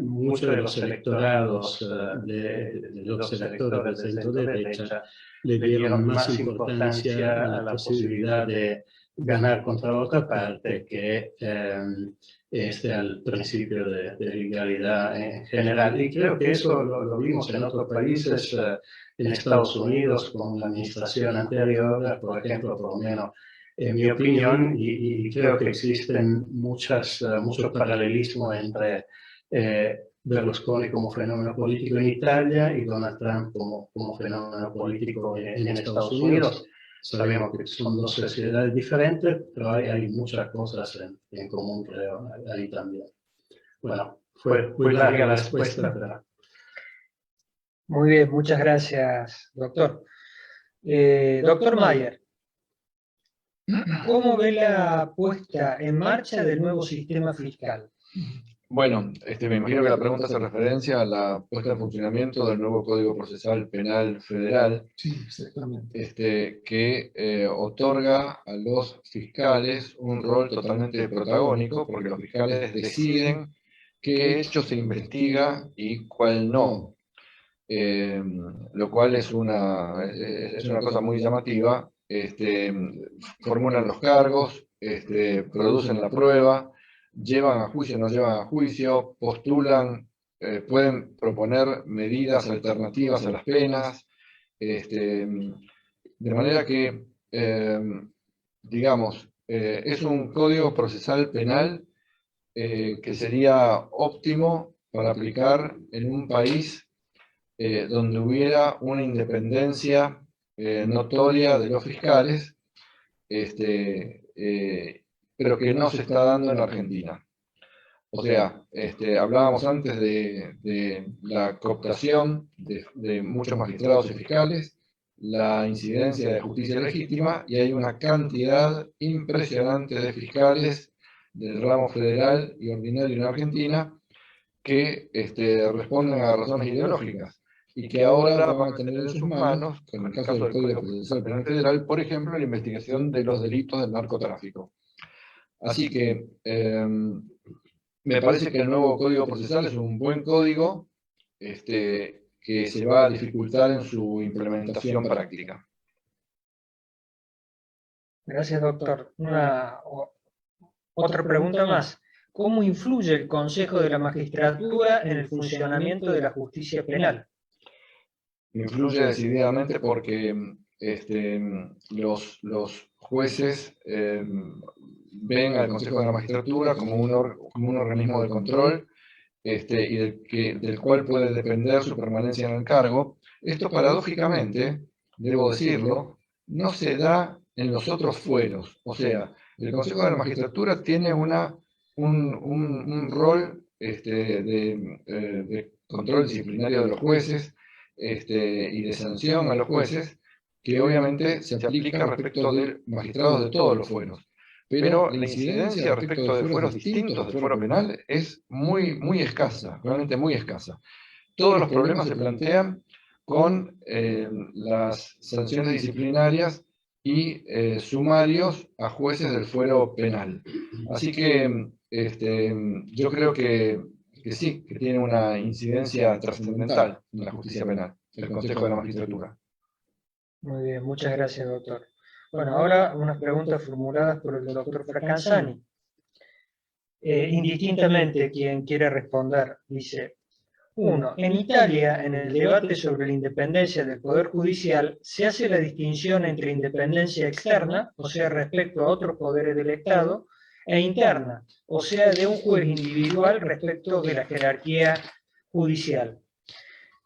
muchos de los electorados de los electores de centro-derecha le dieron más importancia a la posibilidad de ganar contra la otra parte que al principio de legalidad en general. Y creo que eso lo vimos en otros países, en Estados Unidos con la administración anterior, por ejemplo, por lo menos en mi opinión, y creo que existen muchos paralelismos entre Berlusconi como fenómeno político en Italia y Donald Trump como fenómeno político en Estados Unidos. Sabemos que son dos sociedades diferentes, pero hay muchas cosas en común, creo, ahí también. Bueno, fue muy larga la respuesta, pero... Muy bien, muchas gracias, doctor. Doctor Mayer, ¿cómo ve la puesta en marcha del nuevo sistema fiscal? Bueno, me imagino que la pregunta hace referencia a la puesta en funcionamiento del nuevo Código Procesal Penal Federal, Sí, exactamente. que otorga a los fiscales un rol totalmente protagónico, porque los fiscales deciden qué hecho se investiga y cuál no, lo cual es una cosa muy llamativa. Formulan los cargos, producen la prueba, llevan a juicio, no llevan a juicio, postulan, pueden proponer medidas alternativas a las penas, de manera que, digamos, es un código procesal penal que sería óptimo para aplicar en un país donde hubiera una independencia notoria de los fiscales, pero que no se está dando en Argentina. O sea, hablábamos antes de la cooptación de muchos magistrados y fiscales, la incidencia de justicia legítima, y hay una cantidad impresionante de fiscales del ramo federal y ordinario en Argentina que responden a razones ideológicas y que ahora van a tener en sus manos, en el caso del Código Procesal Penal Federal, por ejemplo, la investigación de los delitos del narcotráfico. Así que me parece que el nuevo Código Procesal es un buen código que se va a dificultar en su implementación práctica. Gracias, doctor. Otra pregunta más. ¿Cómo influye el Consejo de la Magistratura en el funcionamiento de la justicia penal? Influye decididamente porque los jueces ven al Consejo de la Magistratura como un organismo de control y del cual puede depender su permanencia en el cargo. Esto, paradójicamente, debo decirlo, no se da en los otros fueros. O sea, el Consejo de la Magistratura tiene un rol de control disciplinario de los jueces y de sanción a los jueces, que obviamente se aplica respecto de magistrados de todos los fueros. Pero la incidencia respecto de fueros distintos del fuero penal es muy, muy escasa, realmente muy escasa. Todos los problemas se plantean con las sanciones disciplinarias y sumarios a jueces del fuero penal. Así que yo creo que sí, que tiene una incidencia trascendental en la justicia penal, el Consejo de la Magistratura. Muy bien, muchas gracias, doctor. Bueno, ahora unas preguntas formuladas por el doctor Fracansani. Indistintamente, quien quiera responder, dice: 1. En Italia, en el debate sobre la independencia del Poder Judicial, se hace la distinción entre independencia externa, o sea, respecto a otros poderes del Estado, e interna, o sea, de un juez individual respecto de la jerarquía judicial.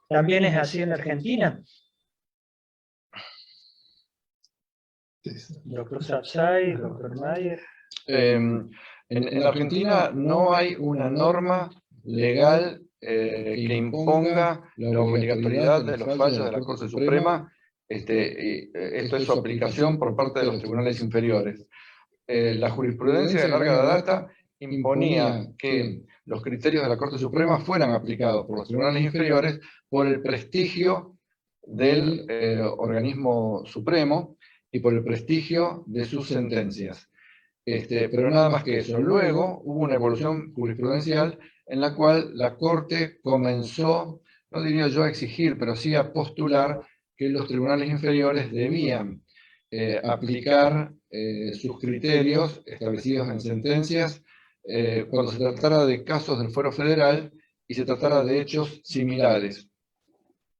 ¿También es así en Argentina? Doctor Sapsay, doctor Mayer. En Argentina no hay una norma legal que imponga la obligatoriedad de los fallos de la Corte Suprema. Esto es su aplicación por parte de los tribunales inferiores. La jurisprudencia de larga data imponía que los criterios de la Corte Suprema fueran aplicados por los tribunales inferiores por el prestigio del organismo supremo y por el prestigio de sus sentencias. Pero nada más que eso. Luego hubo una evolución jurisprudencial en la cual la Corte comenzó, no diría yo a exigir, pero sí a postular que los tribunales inferiores debían aplicar sus criterios establecidos en sentencias cuando se tratara de casos del fuero federal y se tratara de hechos similares.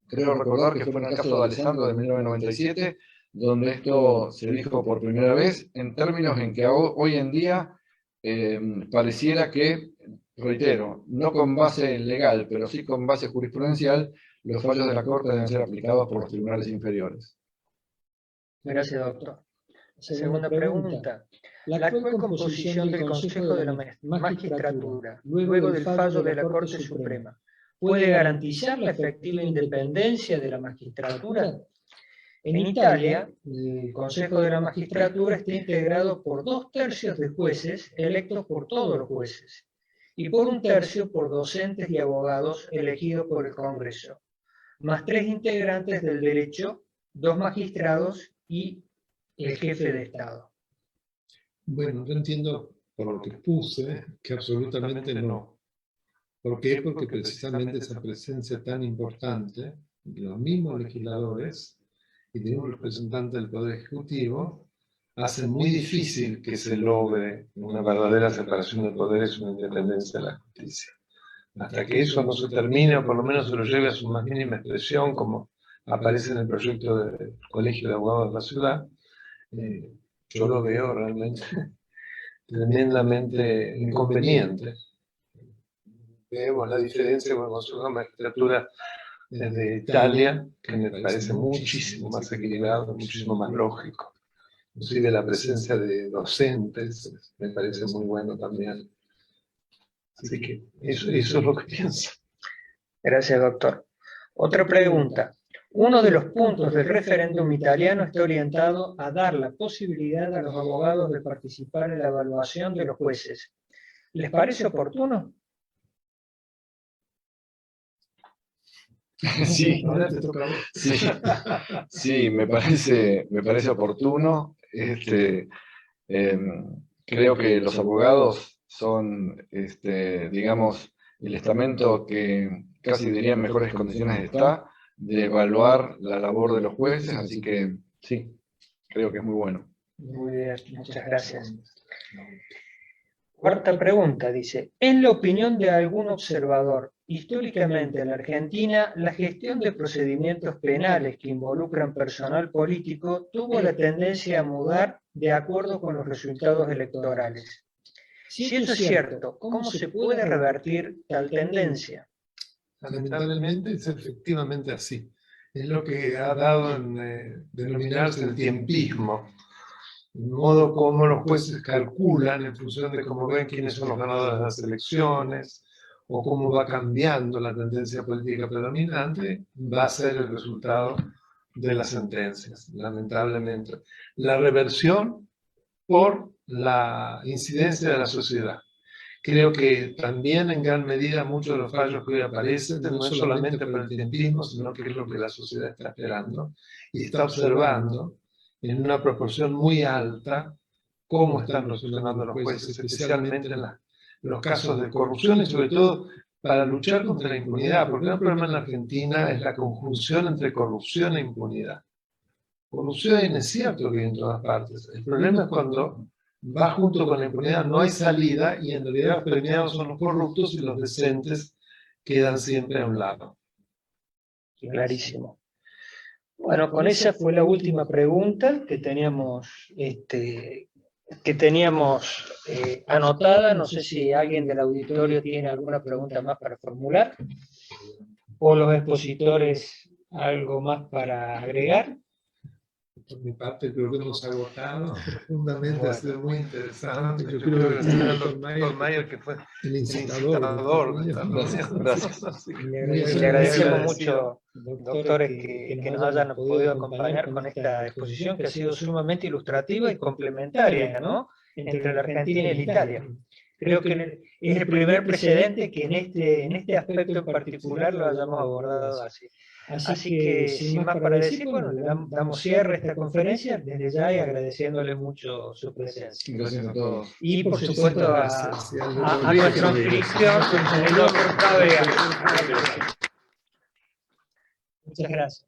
Creo recordar que fue en el caso de Alessandro de 1997, donde esto se dijo por primera vez, en términos en que hoy en día pareciera que, reitero, no con base legal, pero sí con base jurisprudencial, los fallos de la Corte deben ser aplicados por los tribunales inferiores. Gracias, doctor. Segunda pregunta. La actual composición del Consejo de la Magistratura, luego del fallo de la Corte Suprema, ¿puede garantizar la efectiva independencia de la magistratura? En Italia, el Consejo de la Magistratura está integrado por 2/3 de jueces electos por todos los jueces y por 1/3 por docentes y abogados elegidos por el Congreso, más 3 integrantes del derecho, 2 magistrados y el jefe de Estado. Bueno, yo entiendo por lo que expuse que absolutamente no. ¿Por qué? Porque precisamente esa presencia tan importante de los mismos legisladores y de un representante del Poder Ejecutivo hace muy difícil que se logre una verdadera separación de poderes y una independencia de la justicia. Hasta que eso no se termine, o por lo menos se lo lleve a su más mínima expresión, como aparece en el proyecto del Colegio de Abogados de la Ciudad, yo lo veo realmente tremendamente inconveniente. Vemos la diferencia con el Consejo de Magistratura de Italia, que me parece muchísimo más equilibrado, muchísimo más lógico. Inclusive la presencia de docentes me parece muy bueno también. Así que eso es lo que pienso. Gracias, doctor. Otra pregunta. Uno de los puntos del referéndum italiano está orientado a dar la posibilidad a los abogados de participar en la evaluación de los jueces. ¿Les parece oportuno? Sí, sí, me parece oportuno. Creo que los abogados son, digamos, el estamento que casi diría en mejores condiciones está de evaluar la labor de los jueces, así que sí, creo que es muy bueno. Muy bien, muchas gracias. Cuarta pregunta, dice, en la opinión de algún observador, históricamente en la Argentina, la gestión de procedimientos penales que involucran personal político tuvo la tendencia a mudar de acuerdo con los resultados electorales. Si eso es cierto, ¿cómo se puede revertir tal tendencia? Lamentablemente es efectivamente así. Es lo que ha dado en denominarse el tiempismo. De modo como los jueces calculan en función de cómo ven quiénes son los ganadores de las elecciones o cómo va cambiando la tendencia política predominante, va a ser el resultado de las sentencias, lamentablemente. La reversión por la incidencia de la sociedad. Creo que también en gran medida muchos de los fallos que hoy aparecen no es solamente por el tiempismo, sino que es lo que la sociedad está esperando y está observando en una proporción muy alta cómo están reaccionando los jueces, especialmente en los casos de corrupción y sobre todo para luchar contra la impunidad, porque el problema en la Argentina es la conjunción entre corrupción e impunidad. Corrupción es cierto que hay en todas partes, el problema es cuando va junto con la impunidad, no hay salida y en realidad los premiados son los corruptos y los decentes quedan siempre a un lado. Clarísimo. Bueno, con esa fue la última pregunta que teníamos, anotada. No sé si alguien del auditorio tiene alguna pregunta más para formular. o los expositores algo más para agregar. Por mi parte, creo que hemos agotado profundamente, Bueno. ha sido muy interesante. Yo Yo creo creo que que sí, sí, el el doctor doctor Mayer, que fue el el incitador. incitador. Gracias, gracias. Le Muy agradecemos agradecido. mucho, doctores, que nos hayan podido acompañar con esta exposición que ha sido sumamente ilustrativa y complementaria, ¿no?, entre la Argentina y la Italia. Creo que es el primer precedente que en este aspecto en particular lo hayamos abordado así. Así que, sin más para decir, bueno, le damos cierre a esta conferencia desde ya y agradeciéndole mucho su presencia. Gracias a todos. Y por supuesto a a nuestro anfitrión, el doctor Frávega. Muchas gracias.